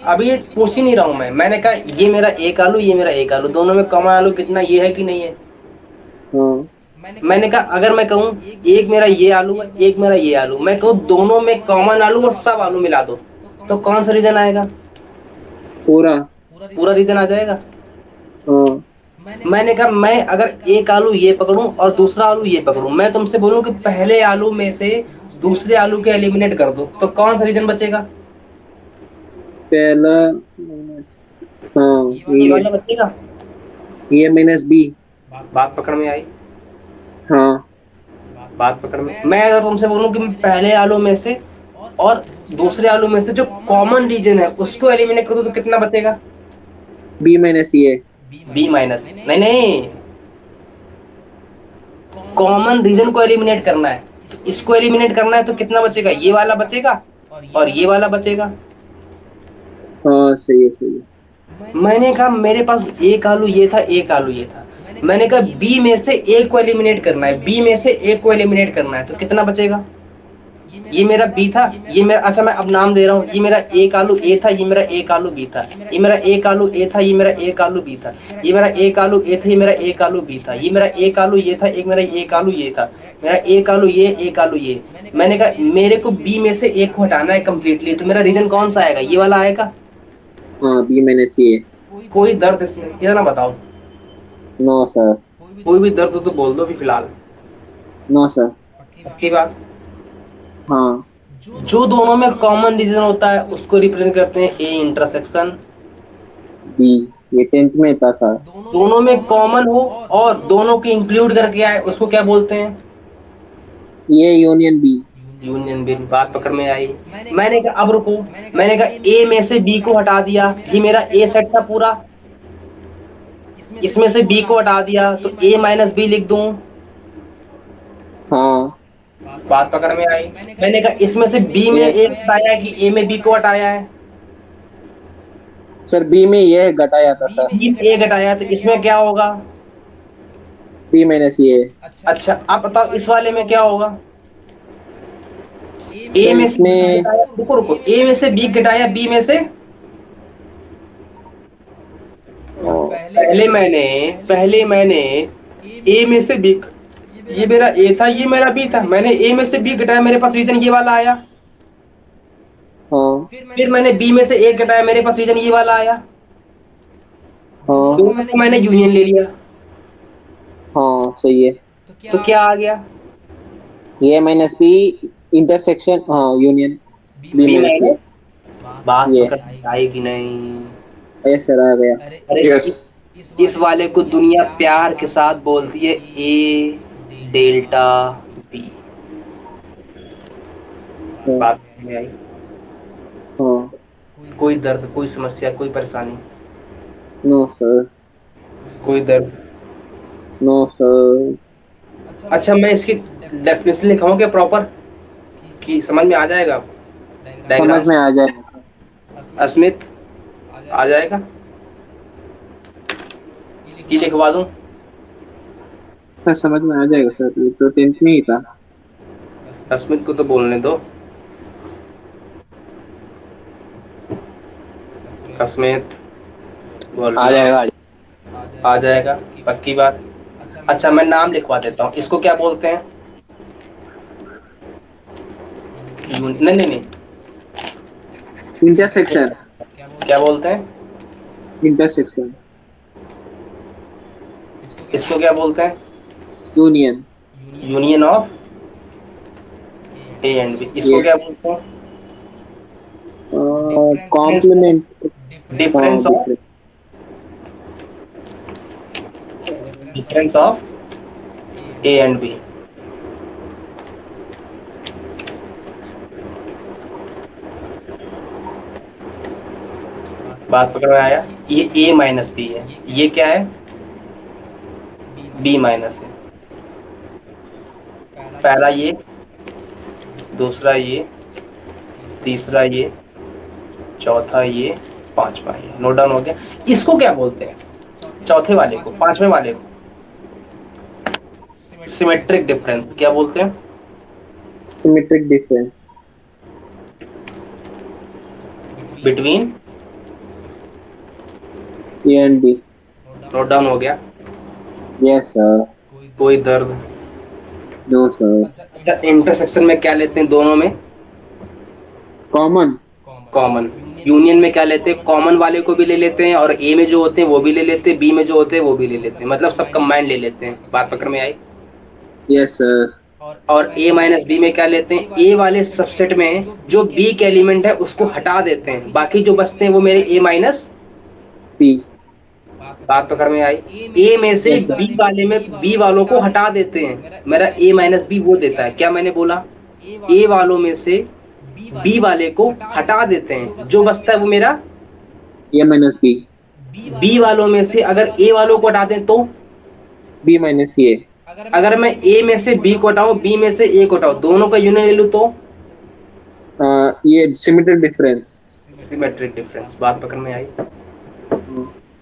अभी ये पूछ ही नहीं रहा हूं मैं, मैंने कहा ये मेरा एक आलू, ये मेरा एक आलू, दोनों में कॉमन आलू कितना, ये है कि नहीं है? हाँ। मैंने कहा अगर मैं कहूँ एक मेरा ये आलू है, एक मेरा ये आलू, मैं कहूँ दोनों में कॉमन आलू और सब आलू मिला दो, तो कौन सा रीजन आएगा? पूरा। पूरा रीजन आ जाएगा। हाँ। मैंने कहा मैं अगर एक आलू ये पकड़ूं और दूसरा आलू ये पकड़ूं, मैं तुमसे बोलूं कि पहले आलू में से दूसरे आलू को एलिमिनेट कर दो, तो कौन सा रीजन बचेगा? पहला माइनस, हाँ ये वाला बचेगा। ये माइनस बी। बात पकड़ में आई? हाँ। बात पकड़ में, मैं अगर तुमसे बोलूं कि मैं पहले आलू में से और दूसरे आलू में से जो कॉमन रीजन है उसको एलिमिनेट कर दो, तो कितना बचेगा? बी माइनस ये। बी माइनस, नहीं नहीं, कॉमन रीजन को एलिमिनेट करना है, इसको एलिमिनेट करना है, तो कितना बचेगा? ये वाला बचेगा और ये वाला बचेगा। हाँ सही है, सही है। मैंने कहा मेरे पास एक आलू ये था, एक आलू ये था, मैंने कहा बी में से एक को एलिमिनेट करना है, बी में से एक को एलिमिनेट करना है, तो कितना बचेगा? ये मेरा बी था, ये मेरा, अच्छा मैं अब नाम दे रहा हूँ, ये मेरा एक आलू ए था, ये मेरा एक आलू बी था, ये मेरा एक आलू ए था, ये मेरा एक आलू बी था, ये मेरा एक आलू ए था, ये मेरा एक आलू बी था, ये मेरा एक आलू ये था, एक मेरा एक आलू ये था, मेरा एक आलू ये, एक आलू ये। मैंने कहा मेरे को बी में से एक को हटाना है कम्प्लीटली, तो मेरा रीजन कौन सा आएगा? ये वाला आएगा। हाँ, बी माइनस ये। कोई दर्द इसमें इतना बताओ? No sir. कोई भी दर्द हो तो बोल दो अभी फिलहाल। No sir. पक्की बात? हाँ। जो दोनों में कॉमन रीजन होता है उसको रिप्रेजेंट करते हैं ए इंटरसेक्शन। बी, ये 10th में था सर। दोनों में कॉमन हो और दोनों को इंक्लूड करके आए उसको क्या बोलते हैं? ये यूनियन बी। Union B. बात पकड़ में आई? मैंने कहा अब रुको, मैंने कहा ए में से बी को हटा दिया, ये मेरा ए सेट था पूरा, इसमें से बी को हटा दिया तो ए माइनस बी लिख दूं। हाँ बात पकड़ में आई? मैंने कहा इसमें से बी में ए हटाया कि ए में बी को हटाया है? सर, बी में ये घटाया था सर। बी में ए घटाया, तो इसमें क्या होगा? बी माइनस ये। अच्छा अब बताओ इस वाले में क्या होगा? ए सर में से बी इसमें घटाया, रुको रुको, ए में से बी घटाया बी में से, पहले मैंने ए में से बी, ये मेरा ए था, ये मेरा बी था, मैंने ए में से बी घटाया, मेरे पास रीजन ये वाला आया। हाँ फिर मैंने बी में से ए घटाया, मेरे पास रीजन ये वाला आया। हाँ दोनों को मैंने यूनियन ले लिया, हाँ सही है। तो क्या आ गया? ये माइनस बी इंटरसेक्शन, हाँ यूनियन बी बी माइनस ये। बात ये पकड़ में आई कि नहीं? यस सर, आ गया। अरे यस। इस वाले को दुनिया प्यार के साथ बोलती है ए डेल्टा बी। बात में आई? हाँ। कोई दर्द, कोई समस्या, कोई परेशानी? No sir. कोई दर्द? No sir. अच्छा मैं इसकी डेफिनेशन लिखाऊं क्या प्रॉपर, कि समझ में आ जाएगा समझ डायग्राम? में आ जाएगा सर। अस्मित आ जाएगा कि लिखवा दूं? सर समझ में आ जाएगा सर, ये तो टेंशन ही था। अस्मित को तो बोलने दो। अस्मित बोल आ रही है? जाएगा। आ जाएगा, पक्की बात। अच्छा मैं नाम लिखवा देता हूँ, इसको क्या बोलते हैं? नहीं नहीं नहीं, इंटरसेक्शन। क्या बोलते हैं? इंटरसेक्शन। इसको क्या बोलते हैं? Union. Union of A and B. इसको ये क्या बोलते हैं? कॉम्प्लीमेंट। हाँ difference of, difference. Difference of A and B. बात पकड़ में आया? ये ए माइनस बी है, ये क्या है? बी माइनस है। पहला ये, दूसरा ये, तीसरा ये, चौथा ये, पांचवा ये। नोट डाउन हो गया? इसको क्या बोलते हैं? चौथे वाले को, पांचवें वाले को सिमेट्रिक डिफरेंस क्या बोलते हैं? Symmetric difference. Between, A and B. Note down हो गया? Yes sir. कोई दर्द? No sir. अच्छा इंटरसेक्शन में क्या लेते हैं दोनों में? कॉमन। कॉमन। यूनियन में क्या लेते हैं? कॉमन वाले को भी ले लेते हैं, और ए में जो होते हैं वो भी ले लेते हैं, बी में जो होते हैं वो भी ले लेते हैं, मतलब सब कंबाइंड ले लेते हैं। बात पकड़ में आई? Yes sir. और ए माइनस बी में क्या लेते हैं? ए वाले सबसेट में जो बी के एलिमेंट है उसको हटा देते हैं, बाकी जो बचते हैं वो मेरे ए माइनस। बी। बात पकड़ में आई? ए में से यस बी सर। वाले में बी वालों को हटा देते हैं, मेरा ए माइनस बी वो देता है। क्या मैंने बोला? ए वालों में से बी वाले को हटा देते हैं, जो बचता है वो मेरा। ए माइनस बी। बी वालों में से अगर ए वालों को हटा दें तो, बी माइनस ए। अगर मैं ए में से बी को हटाऊं, बी में से ए को हटाऊं, दोनों का यूनियन ले लूं तो ये सिमेट्रिक डिफरेंस। Symmetric difference. बात पकड़ में आई?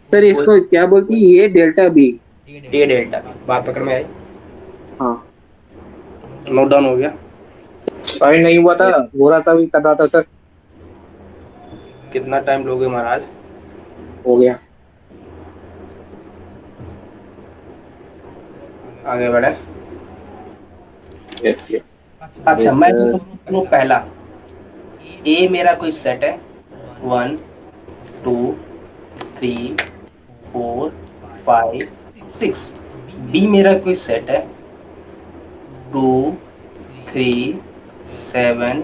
सर इसको क्या बोलती है, ये डेल्टा बी। ए डेल्टा। बात पकड़ में आई? हाँ। नोट डाउन हो गया? अरे नहीं हुआ था, हो रहा था, भी कर रहा था सर। कितना टाइम लोगे महाराज? हो गया। आगे बढ़े? Yes yes. अच्छा यस मैं सर। बोलूं पहला, ए मेरा कोई सेट है, 1 2 3 4 5 6। बी मेरा कोई सेट है, 2 3 7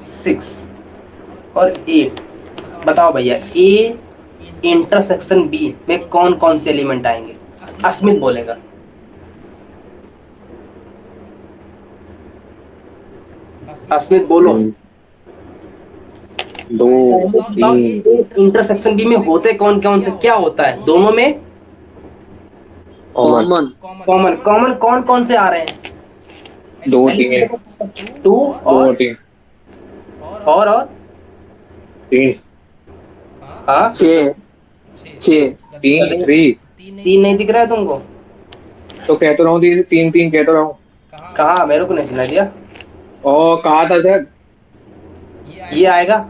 6 और 8। बताओ भैया ए इंटरसेक्शन बी में कौन कौन से एलिमेंट आएंगे? अस्मित बोलेगा। अस्मित बोलो। दो तीन। इंटरसेक्शन बी में होते कौन कौन से, क्या होता है दोनों में? कॉमन। कॉमन। कॉमन कौन कौन से आ रहे हैं? दो तीन। 2 दो और तीन। और तीन। हाँ, 6 6। तीन थ्री। 3 नहीं दिख रहा है तुमको? तो कह तो रहा हूँ, तीन तीन कह तो रहा हूँ। कहा? मेरे को नहीं सुना दिया। ओ कहा था सर। ये आएगा।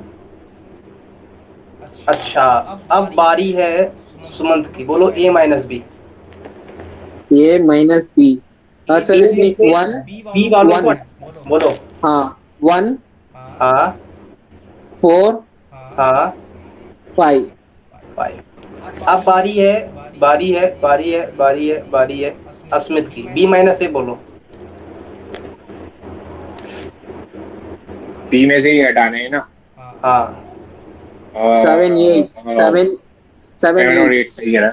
अच्छा अब बारी है सुमंत की, बोलो ए minus B. A minus B. हाँ सर इसमें 1। बी वालों को 1। बोलो। हाँ 1 हाँ 4 हाँ 5। 5। अब बारी है, बारी है, बारी है, बारी है, बारी है अस्मित की। बी माइनस ए बोलो। बी में से ही हटाने है ना। हाँ 7 8 7 7 7 और 8। 8 सही है।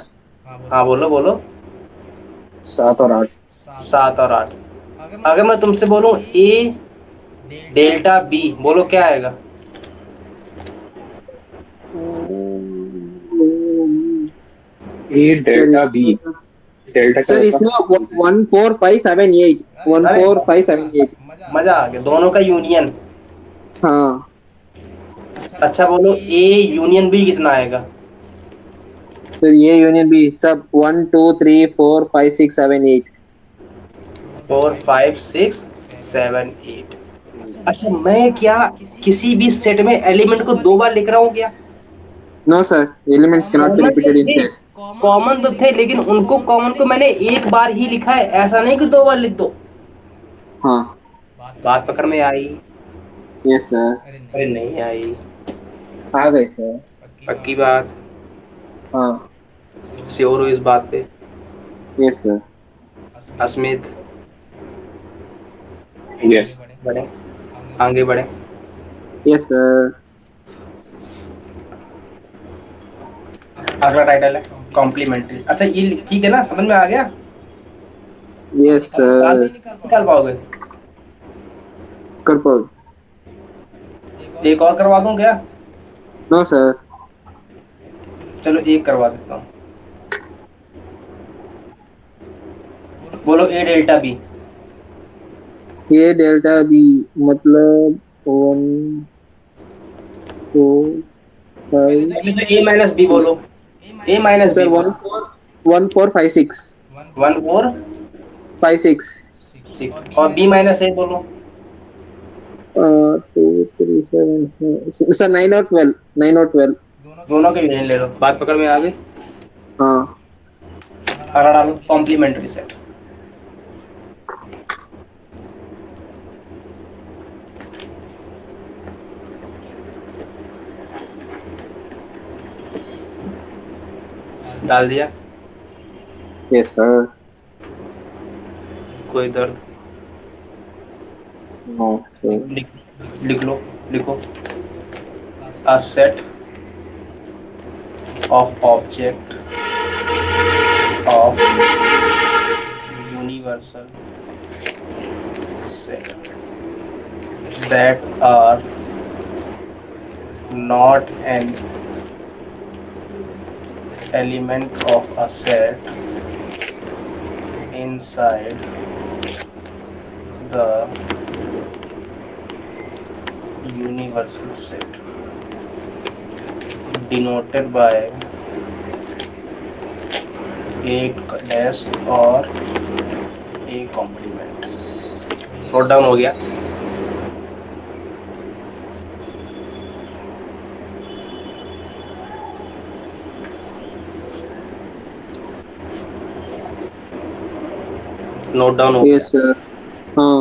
हाँ बोलो बोलो। 7 और 8। 7 और 8। अगर मैं तुमसे बोलूं ए डेल्टा बी, बोलो क्या आएगा? ए डेल्टा बी। डेल्टा सर इसमें 14578 14578 मजा आ गया, दोनों का यूनियन। हाँ अच्छा बोलो ए यूनियन बी कितना आएगा? सर, ये यूनियन भी सब 1 2 3 4 5 6 7 8। 4 5 6 7 8। अच्छा मैं क्या किसी भी सेट में एलिमेंट को दो बार लिख रहा हूँ क्या? No sir, elements can not be common तो repeated in the, set. Common तो थे, लेकिन उनको कॉमन को मैंने एक बार ही लिखा है, ऐसा नहीं कि दो बार लिख दो। हाँ बात पकड़ में आई? यस सर, अरे नहीं आई। आ गए सर। पक्की बात? हाँ श्योर हो इस बात पे? Yes sir. अस्मित यस। बढ़े, आगे बढ़े। Yes sir. अगला टाइटल है कॉम्प्लीमेंट्री। अच्छा ये ठीक है ना, समझ में आ गया? यस निकाल सर। निकाल पाओगे? कर पाओ? एक और करवा दूं क्या? No sir. चलो एक करवा देता हूँ। बोलो ए डेल्टा बी। ये डेल्टा बी मतलब 1 4 5 पहले तो ए माइनस बी बोलो, ए माइनस बी सर। बोलो। 1 4 1 4 5 6 1 4 5 6 6 और बी माइनस ए बोलो। 2 3 7 सर। 9 और 12 9 और 12। दोनों के यूनियन ले लो। बात पकड़ में आ गई? हाँ अगला डालो कॉम्प्लीमेंट्री सेट। डाल दिया? Yes sir. कोई दर्द? No sir. लिख लो, लिखो। a set of object of universal set that are not an element of a set inside the universal set denoted by a dash और a complement। नोट डाउन हो गया? Note down हो गया? Yes sir. हाँ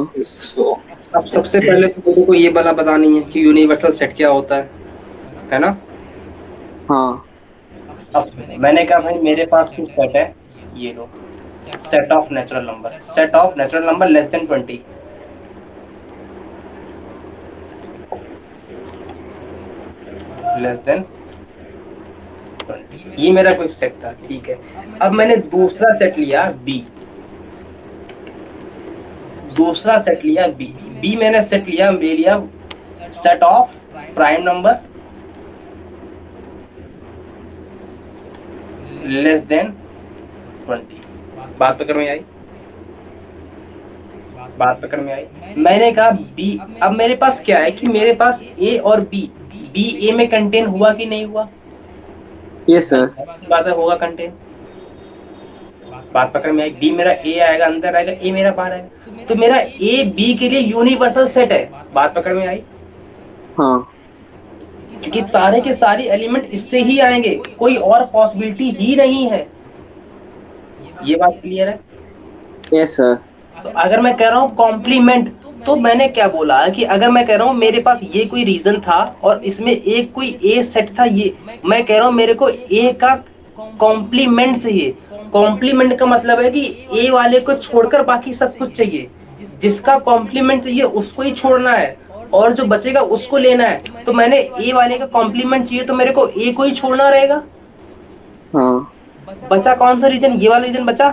अब सबसे पहले तो लोगों को ये वाला बतानी है कि यूनिवर्सल सेट क्या होता है ना? हाँ अब मैंने कहा भाई मेरे पास कुछ सेट है, ये लो। Set of natural number, set of natural number less than 20। Less than 20 ये मेरा कोई सेट था, ठीक है। अब मैंने दूसरा सेट लिया बी, दूसरा सेट लिया बी। बी मैंने सेट लिया, ले लिया set of prime number less than 20। बात पकड़ में आई? बात पकड़ में आई? मैंने कहा बी, अब मेरे पास क्या है कि मेरे पास ए और बी, बी ए में कंटेन हुआ कि नहीं हुआ? Yes sir. बात है, होगा कंटेन। बात पकड़ में आई? बी मेरा ए आएगा, अंदर आएगा, ए मेरा बाहर आएगा, तो मेरा ए बी के लिए यूनिवर्सल सेट है। बात पकड़ में आई? हाँ क्योंकि सारे के सारे एलिमेंट इससे ही आएंगे, कोई और पॉसिबिलिटी ही नहीं है। ये बात क्लियर है? Yes sir. तो अगर मैं कह रहा हूँ कॉम्प्लीमेंट, तो मैंने क्या बोला कि अगर मैं कह रहा हूँ मेरे पास ये कोई रीजन था और इसमें एक कोई ए सेट था, ये मैं कह रहा हूँ मेरे को ए का कॉम्प्लीमेंट चाहिए। कॉम्प्लीमेंट का मतलब है कि ए वाले को छोड़कर बाकी सब कुछ चाहिए। जिसका कॉम्प्लीमेंट चाहिए उसको ही छोड़ना है और जो बचेगा उसको लेना है। तो मैंने ए वाले का कॉम्प्लीमेंट चाहिए तो मेरे को ए को ही छोड़ना रहेगा। हाँ बचा कौन सा रीजन? ये वाला रीजन बचा।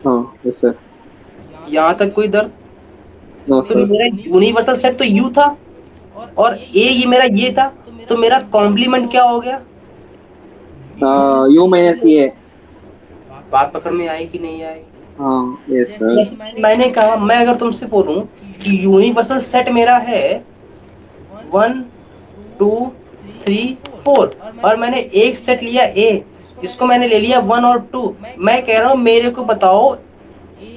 हाँ यस सर। यहाँ तक कोई दर्द? नो तो सर। मेरा यूनिवर्सल सेट तो यू था और ए ये मेरा ये था, तो मेरा कॉम्प्लीमेंट क्या हो गया? यू माइनस ये। बात पकड़ में आई कि नहीं आई? हाँ यस सर। जैसे मैंने कहा, मैं अगर तुमसे बोलूं कि यूनिवर्सल सेट मेरा है 1 2 3 4, और मैंने एक सेट लिया ए, जिसको मैंने ले लिया 1 और 2, मैं कह रहा हूं मेरे को बताओ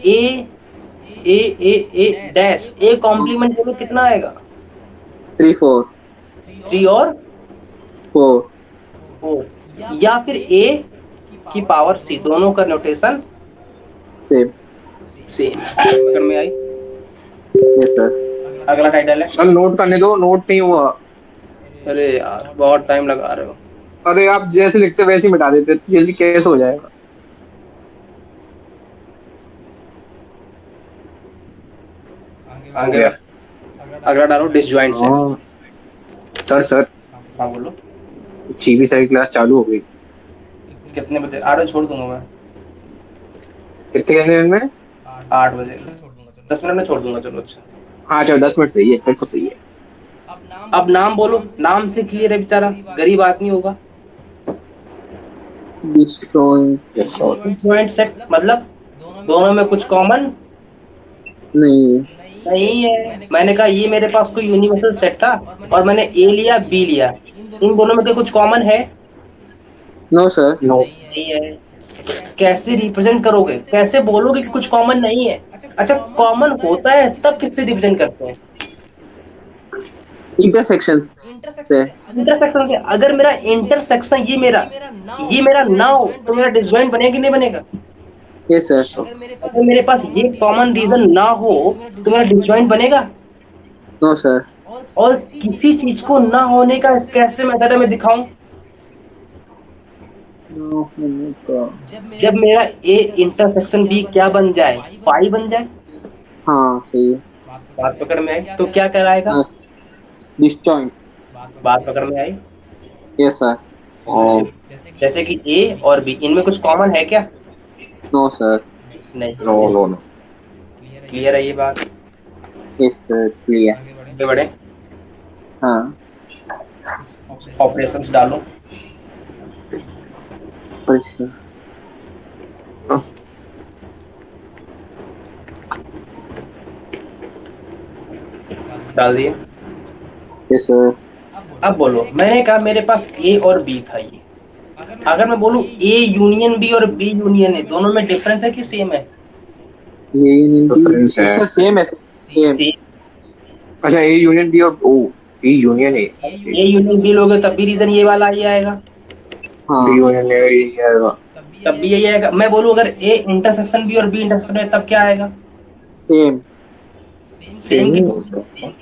ए ए ए ए डैश ए कॉम्प्लीमेंट बोलो कितना आएगा? 3 4 3 और 4 4, या फिर ए की पावर सी, दोनों का नोटेशन सेम। सेम। पकड़ में आई? Yes sir. अगला टाइटल है। सर नोट करने दो, नोट नहीं हुआ। अरे यार बहुत टाइम लगा रहे हो। अरे आप जैसे लिखते वैसे ही मिटा देते, जल्दी कैसे हो जाएगा। आगे अगला डालो डिसजॉइंट से। हाँ सर हाँ बोलो। छीवी सारी क्लास चालू हो गई। कितने बजे? 8 बजे छोड़ दूंगा मैं। कितने घंटे में? 8 बजे, 10 मिनट में छोड़ दूंगा। चलो अच्छा। हाँ चलो 10 मिनट सही है, फिर तो सही है। अब नाम बोलो, नाम से क्लियर है बेचारा, गरीब आदमी होगा। डिस्ट्रॉइंट डिसजॉइंट सेट मतलब दोनों में कुछ कॉमन नहीं। नहीं है। मैंने कहा ये मेरे पास कोई यूनिवर्सल सेट था और मैंने ए लिया बी लिया, इन दोनों में कुछ कॉमन है? No sir. नो। नहीं है। कैसे रिप्रेजेंट करोगे, कैसे बोलोगे कि कुछ कॉमन नहीं है? अच्छा कॉमन होता है तब किससे रिप्रेजेंट करते हैं? इंटरसेक्शन से। इंटरसेक्शन से। अगर मेरा इंटरसेक्शन ये मेरा ना हो तो मेरा डिसजॉइंट बनेगा कि नहीं बनेगा? Yes sir. अगर मेरे पास ये कॉमन रीजन ना हो तो मेरा डिसजॉइंट बनेगा? No sir. और किसी चीज को ना होने का कैसे मेथड है मैं दिखाऊं? नो होने का। जब मेरा ए इंटरसेक्शन बी क्या बन जाए, पाई बन जाए। हाँ सही है। बात पकड़ में आई? तो क्या कहलाएगा? हाँ डिस्जॉइंट। बात पकड़ में आई? Yes sir. जैसे कि ए और बी, इनमें कुछ कॉमन है क्या? No sir. नहीं। No no no. क्लियर है ये बात? Yes sir clear. आगे बढ़े। हाँ। ऑपरेशंस डालो। प्रेशंस। डाल दिए। Yes sir. अब बोलो, मैंने कहा मेरे पास ए और बी था ये, अगर मैं बोलूं ए यूनियन बी और बी यूनियन ए, दोनों में डिफरेंस है कि सेम है? ये यूनियन Difference है। सर सेम है सेम। अच्छा ए यूनियन बी और ओ, A union A, A union B लोगे तब भी रीजन ये वाला ही आएगा, हाँ बी यूनियन ए ये आएगा। तब भी यही आएगा। मैं बोलूं अगर ए इंटरसेक्शन बी और बी इंटरसेक्शन है तब क्या आएगा? सेम। सेम की।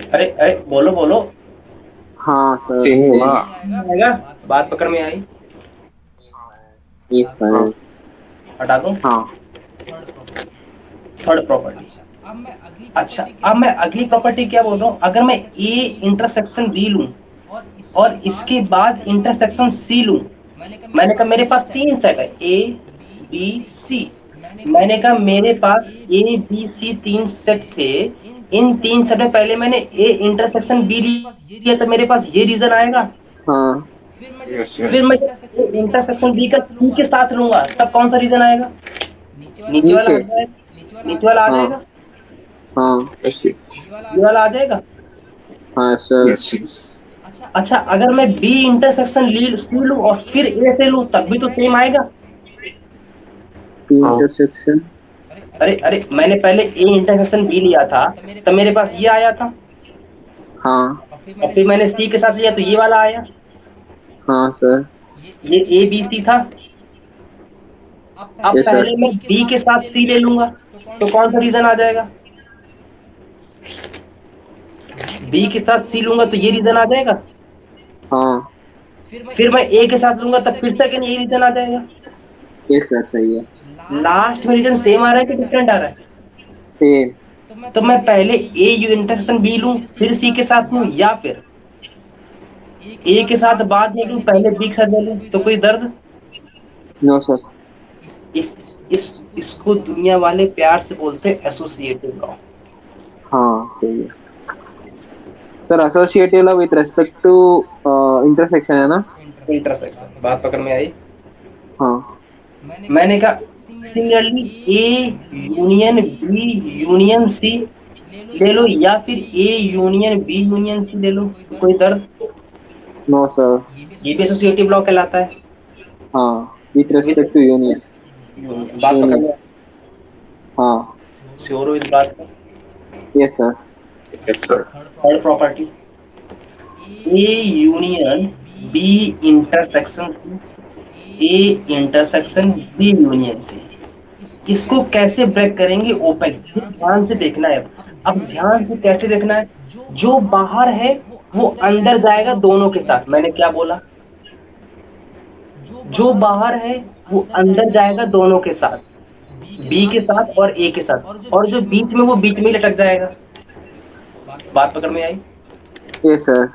अरे अरे बोलो बोलो। हाँ सर सेम ही होगा। आएगा। बात पकड़ में आई? Yes sir. हटा दूं? हाँ थर्ड प्रॉपर्टी। अच्छा अब मैं अगली प्रॉपर्टी क्या बोल रहा हूँ, अगर मैं ए इंटरसेक्शन बी लूं और इसके बाद इंटरसेक्शन सी लूं, मैंने कहा मेरे पास 3 सेट है ए बी सी, मैंने कहा मेरे पास ए बी सी 3 सेट थे, इन 3 सेट में पहले मैंने ए इंटरसेक्शन बी लिया तो मेरे पास ये रीजन आएगा। हाँ। फिर मैं इंटरसेक्शन बी का सी के साथ लूंगा तब कौन सा रीजन आएगा? नीचे वाला आ नीचे। जाएगा। नीचे वाला आ हाँ जाएगा। हाँ ये वाला आ जाएगा। हाँ सर। अच्छा अगर मैं बी इंटरसेक्शन सी लूं और फिर ए से लूं तब भी तो सेम आएगा। इंटरसेक्शन। अरे अरे मैंने पहले ए इंटरसेक्शन बी लिया था तो मेरे पास ये आया था, हाँ और फिर मैंने सी के साथ लिया तो ये वाला आया। हाँ सर। ये ए बी सी था। अब यस सर। पहले मैं बी के साथ सी ले लूंगा तो कौन सा रीजन आ जाएगा? बी के साथ सी लूंगा तो ये रीजन आ जाएगा। हाँ फिर मैं ए के साथ लूंगा तब फिर सेकंड ये रीजन आ जाएगा। यस सर सही है। लास्ट में रीजन सेम आ रहा है कि डिफरेंट आ रहा है? सेम। तो मैं पहले ए इंटरसेक्शन बी लूं फिर सी के साथ लूं, या फिर ए के साथ बाद में लूं पहले बी के साथ ले लूं, तो कोई दर्द? No sir. इसको दुनिया वाले प्यार से बोलते हैं एसोसिएटिव लॉ। हाँ सही है sir. Associative law with respect to intersection है ना? इंटरसेक्शन। बात पकड़ में आई? हाँ मैंने कहा similarly A union B union C ले लो, या फिर A union B union C ले लो, कोई दर्द? No sir. ये भी एसोसिएटिव लॉ कहलाता है। हाँ, with with respect to union. Union, बात पकड़ यूनियन। में? हाँ। श्योर हो इस बात का? Yes sir. Third property, A union B intersection C, A intersection B union C. इसको कैसे ब्रेक करेंगे? ओपन। ध्यान से देखना है। अब ध्यान से कैसे देखना है? जो बाहर है वो अंदर जाएगा दोनों के साथ। मैंने क्या बोला? जो बाहर है वो अंदर जाएगा दोनों के साथ, बी के साथ और ए के साथ, और जो बीच में वो बीच में ही लटक जाएगा। बात पकड़ में आई? Yes sir.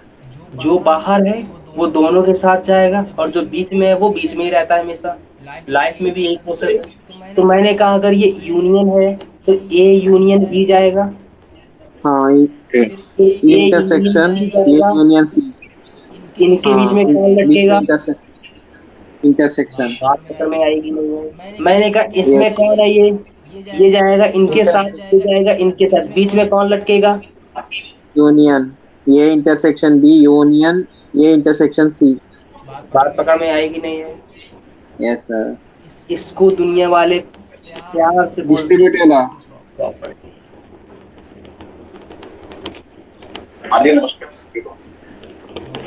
जो बाहर है वो दोनों के साथ जाएगा, और जो बीच में है वो बीच में ही रहता है हमेशा। लाइफ में भी यही प्रोसेस है। तो मैंने कहा अगर ये यूनियन है तो ए यूनियन बी जाएगा, हाँ, तो ए यूनियन इंटरसेक्शन सी ए जाएगा। Union C. इनके बीच हाँ, में कौन बीच में लटकेगा? इंटरसेक्शन। बात पकड़ में आएगी नहीं है? मैंने कहा ये इसमें कौन है ये जाएगा इनके साथ, ये जाएगा इनके साथ, बीच में कौन लटकेगा? यूनियन, ये इंटरसेक्शन बी यूनियन, ये इंटरसेक्शन सी। बात पकड़ में आएगी नहीं है? Yes sir. इसको दुनिया वाले प्यार से बोलते हैं distributive law. Property.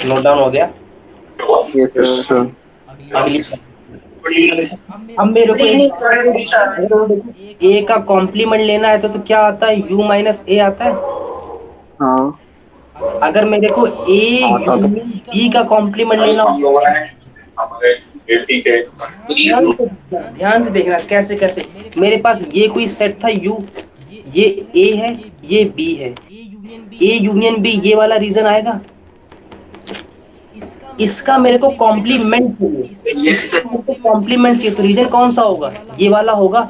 Note down हो गया? Yes sir. अगली, अब मेरे को ए का कॉम्प्लीमेंट लेना है तो क्या आता है? यू माइनस ए आता है। हाँ। अगर मेरे को ए यूनियन बी का कॉम्प्लीमेंट लेना हो, ध्यान से देखना कैसे कैसे। मेरे पास ये कोई सेट था यू, ये ए है, ये बी है, ए यूनियन बी, ये वाला रीजन आएगा। इसका मेरे को कॉम्प्लीमेंट चाहिए, इसको कॉम्प्लीमेंट चाहिए, तो रीजन कौन सा होगा? ये वाला होगा।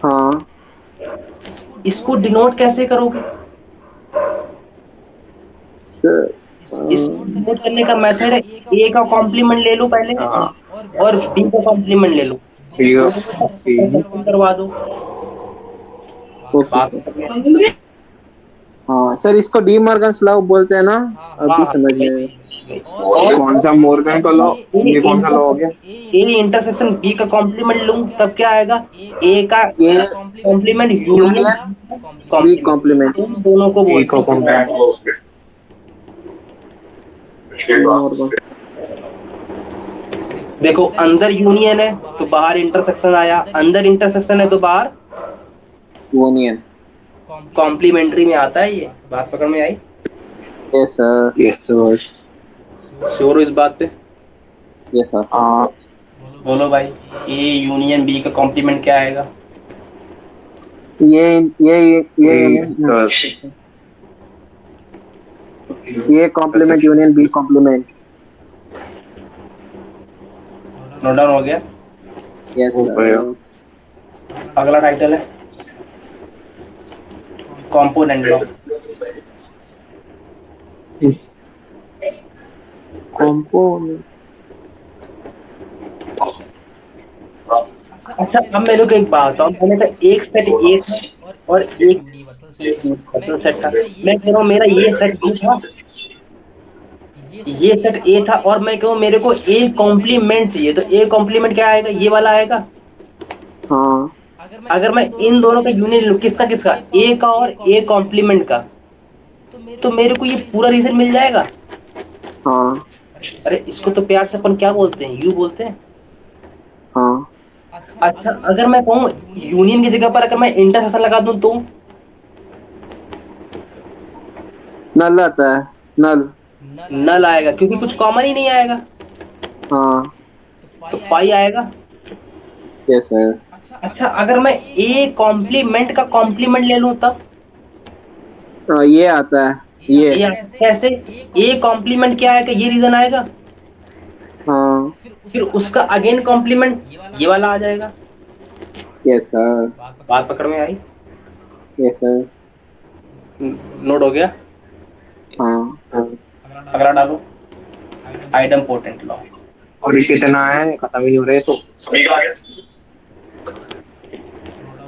हाँ इसको डिनोट कैसे करोगे? सर। इसको डिनोट करने का मेथड है, ए का कॉम्प्लीमेंट ले लो पहले और बी का कॉम्प्लीमेंट ले लो, करवा दो। Okay sir. हाँ सर, इसको डी मॉर्गन्स लॉ बोलते हैं ना, अभी समझ में आया। कौन सा मोर्गन का लॉ? ये कौन सा लॉ हो गया? ए इंटरसेक्शन बी का कॉम्प्लीमेंट लूं तब क्या आएगा? ए का ये कॉम्प्लीमेंट यूनियन बी कॉम्प्लीमेंट। दोनों को बोलते हैं। देखो अंदर यूनियन है तो बाहर इंटरसेक्शन आया, अंदर इंटरसेक्शन है तो बाहर यूनियन। कॉम्प्लीमेंट्री में आता है। ये बात पकड़ में आई? Yes sir. Yes sir. Sure हो इस बात पे? Yes sir. हाँ। बोलो भाई, ए यूनियन बी का कॉम्प्लीमेंट क्या आएगा? ये complement union B complement. Note down हो गया? Yes sir. अगला टाइटल है कॉम्पोनेंट लॉ। कॉम्पोनेंट। अच्छा अब मेरे को एक बात बताओ, मैंने कहा एक सेट ए था और एक यूनिवर्सल सेट था। मैं कह रहा हूँ मेरा ये सेट ए था, ये सेट ए था, और मैं कहूँ मेरे को ए कॉम्प्लीमेंट चाहिए, तो ए कॉम्प्लीमेंट क्या आएगा? ये वाला आएगा। हाँ अगर मैं इन दोनों का यूनियन लूं, किसका किसका? ए का और ए कॉम्प्लीमेंट का, तो मेरे को ये पूरा रीजन मिल जाएगा। हाँ अरे इसको तो प्यार से अपन क्या बोलते हैं? यू बोलते हैं। हाँ। अच्छा अगर मैं कहूँ यूनियन की जगह पर अगर मैं इंटरसेक्शन लगा दूं तो नल आता है। नल। नल आएगा, क्योंकि कुछ कॉमन ही नहीं आएगा, हाँ। तो पाई आएगा। Yes sir. अच्छा अगर मैं ए कॉम्प्लीमेंट का कॉम्प्लीमेंट ले लूं तब ये आता है। ये। कैसे? ए कॉम्प्लीमेंट क्या आएगा? ये रीजन आएगा, हाँ। फिर उसका अगेन कॉम्प्लीमेंट ये वाला आ जाएगा। Yes sir. बात पकड़ में आई? Yes sir. नोट हो गया? हाँ। अगला डालो आइडम पोटेंट लॉ। और ये कितना है, खत्म ही नहीं हो रहे तो।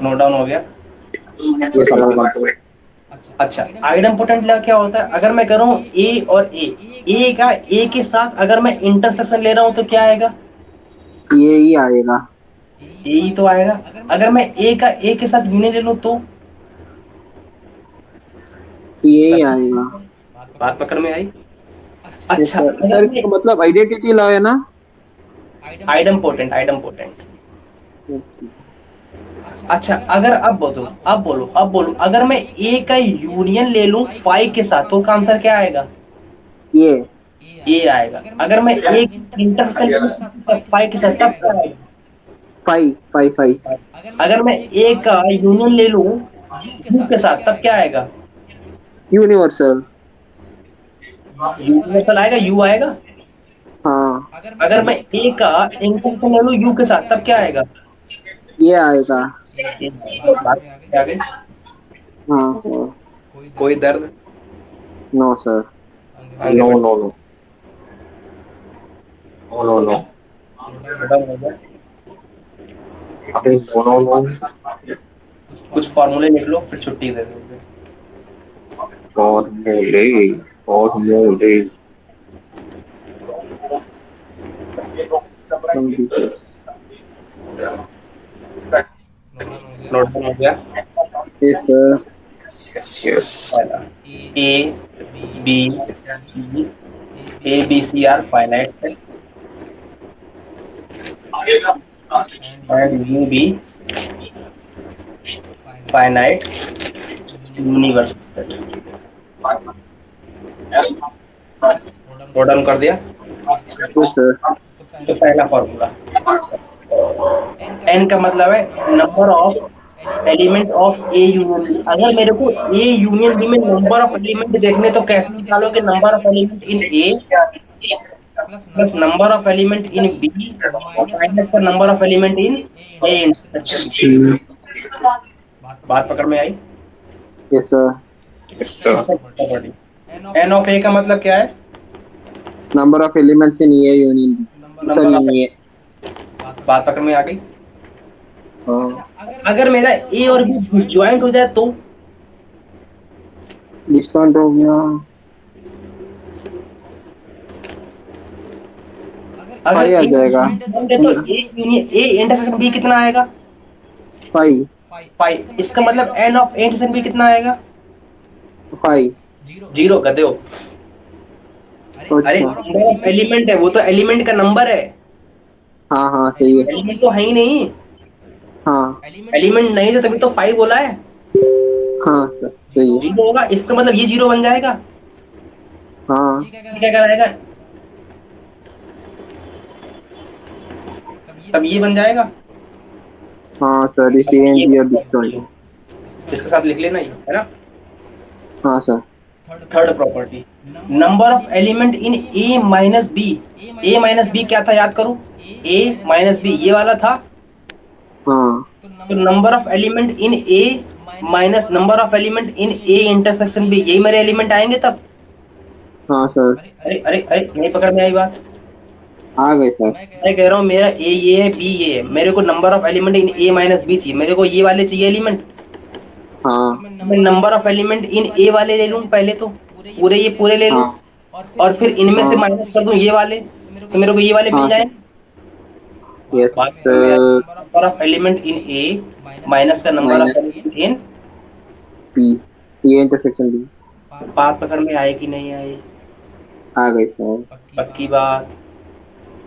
नोट डाउन हो गया। ये सब बात हो गई। अच्छा, आइडम पोटेंट क्या होता है? अगर मैं कर रहा हूँ ए और ए का ए के साथ अगर मैं इंटरसेक्शन ले रहा हूँ तो क्या आएगा? ये ही आएगा। ए ही तो आएगा। अगर मैं ए का ए के साथ यूनियन ले लूँ तो ये ही आएगा। बात पकड़ में आई? ये अच्छा, सर सर इसका मतलब आइडेंटिटी लॉ है ना। Idem potent, idem potent. अच्छा, अगर अब बोलो अगर मैं ए का यूनियन ले लूं फाइव के साथ तो उसका आंसर क्या आएगा? ये ए आएगा। अगर मैं ए इंटरसेक्शन ले लूं फाइव के साथ तब क्या आएगा? Five five five. अगर मैं ए का यूनियन ले लूं यू के साथ तब क्या आएगा? यूनिवर्सल। यूनिवर्सल आएगा, यू आएगा। हाँ अगर मैं ए का इंटरसेक्शन ले लूं यू के साथ तब क्या आएगा? ये आएगा। बात आ गई? हाँ सर। कोई दर्द? No sir. आगे नो बढ़ो। No no no no no. खत्म हो गया। अबे नो नो नो। कुछ फॉर्मूले लिख लो फिर छुट्टी दे दोगे। फॉर्मूले, फॉर्मूले। नोट डाउन हो गया। Yes sir. Yes yes. पहला A B C, A B C are finite and U be finite universal set। Note down कर दिया? Yes sir. तो पहला फॉर्मूला n का मतलब है number of element of A union B. अगर मेरे को ए यूनियन बी में नंबर ऑफ एलिमेंट देखने तो कैसे निकालोगे? Number of element in A plus number of element in B minus का number of element in A intersection. बात पकड़ में आई? Yes sir. Yes sir. Property n of A का मतलब क्या है? नंबर ऑफ एलिमेंट्स इन ये यूनियन सर नंबर ऑफ, ये। बात पकड़ में आ गई? हाँ अगर मेरा ए और बी डिसजॉइंट हो जाए तो डिस्काउंट हो गया। अगर फाइव आ ए जाएगा। तो A union A intersection B कितना आएगा? Five five. इसका मतलब n of A intersection B कितना आएगा? फाइव। जीरो। गधे हो। अरे अच्छा एलिमेंट है, वो तो एलिमेंट का नंबर है। हाँ हाँ सही है। एलिमेंट तो है ही नहीं। हाँ एलिमेंट नहीं तो तभी तो फाइव बोला है। हाँ सर सही है। जीरो होगा, इसका मतलब ये जीरो बन जाएगा। हाँ ये क्या कराएगा? तब ये बन जाएगा। हाँ sir if A and B are disjoint. इसके साथ लिख लेना ये, है ना? हाँ sir. Third property number of element in A minus B. A minus B क्या था याद करो? ए माइनस बी ये वाला था। हाँ तो number of element in A minus number of element in A intersection B, यही मेरे एलिमेंट आएंगे तब। हाँ सर अरे अरे अरे नहीं पकड़ में आई बात? आ गए सर। मैं कह रहा हूँ मेरा ए ये है बी ये है, मेरे को number of element in A minus B चाहिए, मेरे को ये वाले चाहिए एलिमेंट। हाँ मैं number of element in A वाले ले लूँ पहले तो, पूरे ले लूँ हाँ और फिर इनमें से माइनस कर दूँ ये वाले, तो मेरे को ये वाले मिल हाँ जाए। Yes sir. Number of element in A minus का number of element in B ये इंटरसेक्शन बी। बात पकड़ में आए कि नहीं आए? आ गए सर। पक्की बात?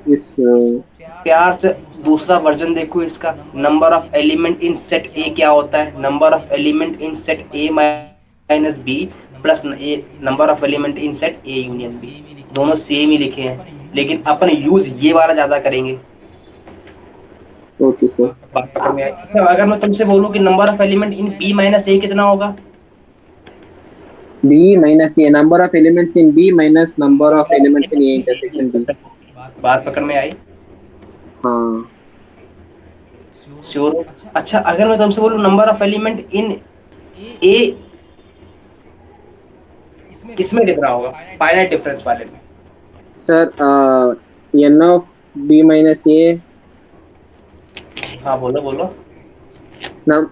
Yes sir. प्यार से दूसरा वर्जन देखो इसका। Number of element in set A क्या होता है? Number of element in set A minus B plus number of element in set A union B. दोनों सेम ही लिखे हैं लेकिन अपन यूज ये वाला ज्यादा करेंगे। Okay sir. बात पकड़ में आई? अगर मैं तुमसे बोलूं कि number of element in B minus A कितना होगा? B minus A number of elements in B minus number of elements in A intersection B. बात पकड़ में आई? हाँ श्योर? अच्छा, अगर मैं तुमसे बोलूं number of element in A इसमें कितना होगा? फाइनाइट डिफरेंस वाले में। Sir n of B minus A हाँ बोलो बोलो। num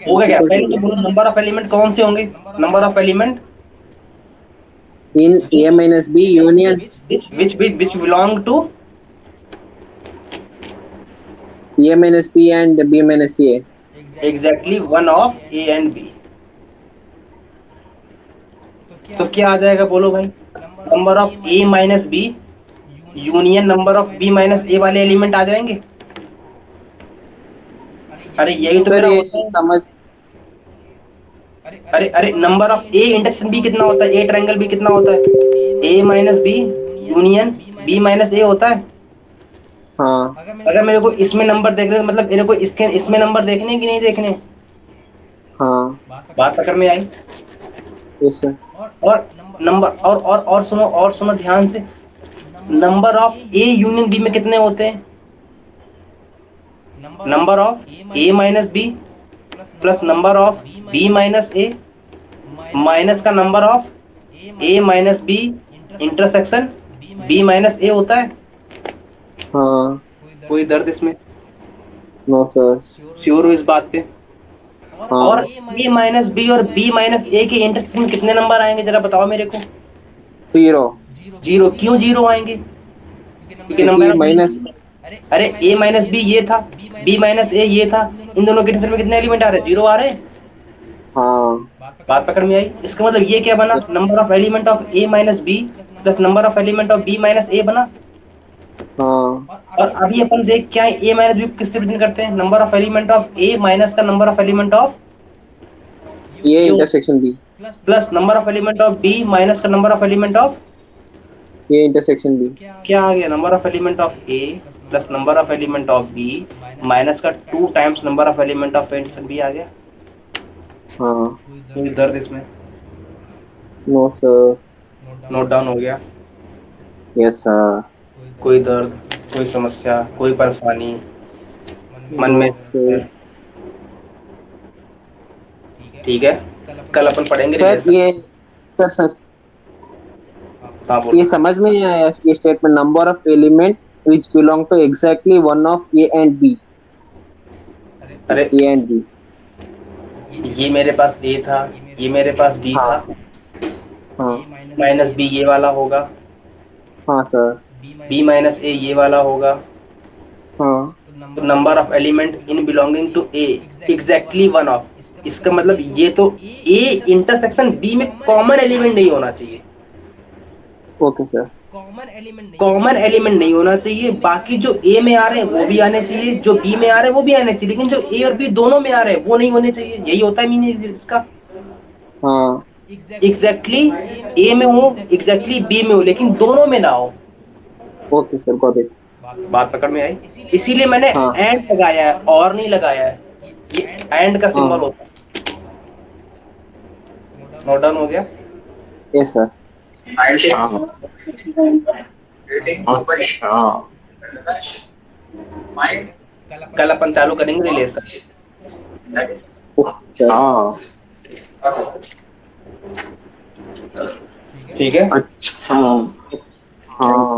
होगा क्या, पहले तो बोलो नंबर ऑफ एलिमेंट कौन से होंगे। Number of element in A minus B union which belong to A minus B and B minus A. exactly one of A and B। तो क्या आ जाएगा बोलो भाई, number of A minus B union number of B minus A वाले element आ जाएंगे। अरे यही तो सर मेरा ये होता है। समझ अरे अरे number of A intersection B कितना होता है, ए ट्रायंगल बी कितना होता है, A minus B union B minus A होता है। हाँ अगर मेरे को इसमें नंबर देखने, मतलब मेरे को इसके इसमें नंबर देखने हैं कि नहीं देखने। हाँ बात पकड़ में आई। यस सर और नंबर और सुनो ध्यान से, number of A union B में कितने होते हैं, number of A minus B plus number of B minus A minus का number of A minus B intersection B minus A होता है। हाँ कोई दर्द इसमें, नो सर श्योर हो इस बात पे। हाँ और ए माइनस बी और बी माइनस ए के इंटरसेक्शन में कितने नंबर आएंगे जरा बताओ मेरे को। 0 जीरो। क्यों जीरो आएंगे, क्योंकि क्योंकि नंबर माइनस अरे ए माइनस बी ये था, बी माइनस ए ये था, इन दोनों के इंटरसेक्शन में कितने एलिमेंट आ रहे हैं, जीरो आ रहे हैं। हाँ बात पकड़ में आई। इसका मतलब ये क्या बना, number of element of A minus B plus number of element of B minus A बना। हाँ और अभी अपन देख क्या है, ए माइनस बी किससे रिप्रेजेंट करते हैं, number of element of A minus का नंबर ऑफ एलिमेंट ऑफ ये intersection B plus number of element of B minus का नंबर ऑफ एलिमेंट ऑफ, ये इंटरसेक्शन B क्या आ गया, number of element of A plus number of element of B minus का 2 times number of element of intersection B आ गया। हाँ कोई दर्द इसमें, नो सर नोट डाउन हो गया। यस सर कोई दर्द, कोई समस्या, कोई परेशानी मन में, सर ठीक है। कल अपन पढ़ेंगे सर रिलेशन। ये सर हाँ ये बोलो। समझ में नहीं आया ये statement number of element which belong to exactly one of A and B अरे A and B ये मेरे पास ए था, ये मेरे पास बी था, हाँ माइनस बी ये वाला होगा, हाँ सर बी माइनस ए ये वाला होगा। हाँ तो number of element in belonging to A exactly one of, इसका मतलब ये तो ए इंटरसेक्शन बी में कॉमन एलिमेंट नहीं होना चाहिए, ओके सर कॉमन एलिमेंट नहीं होना चाहिए। बाकी जो ए में आ रहे हैं वो भी आने चाहिए, जो बी में आ रहे हैं वो भी आने चाहिए, लेकिन जो ए और बी दोनों में आ रहे हैं वो नहीं होने चाहिए। यही होता है मीनिंग इसका। हाँ एग्जैक्टली ए में हो, एग्जैक्टली बी में हो, लेकिन दोनों में ना हो। ओके सर गॉट इट बात पकड़ में आई। इसीलिए मैंने हाँ। एंड लगाया है और नहीं लगाया है, ये एंड का सिंबल हाँ। होता है। नोट डाउन हो गया। यस सर कल अपन चालू करेंगे रिलेशन। हाँ ठीक है। अच्छा हाँ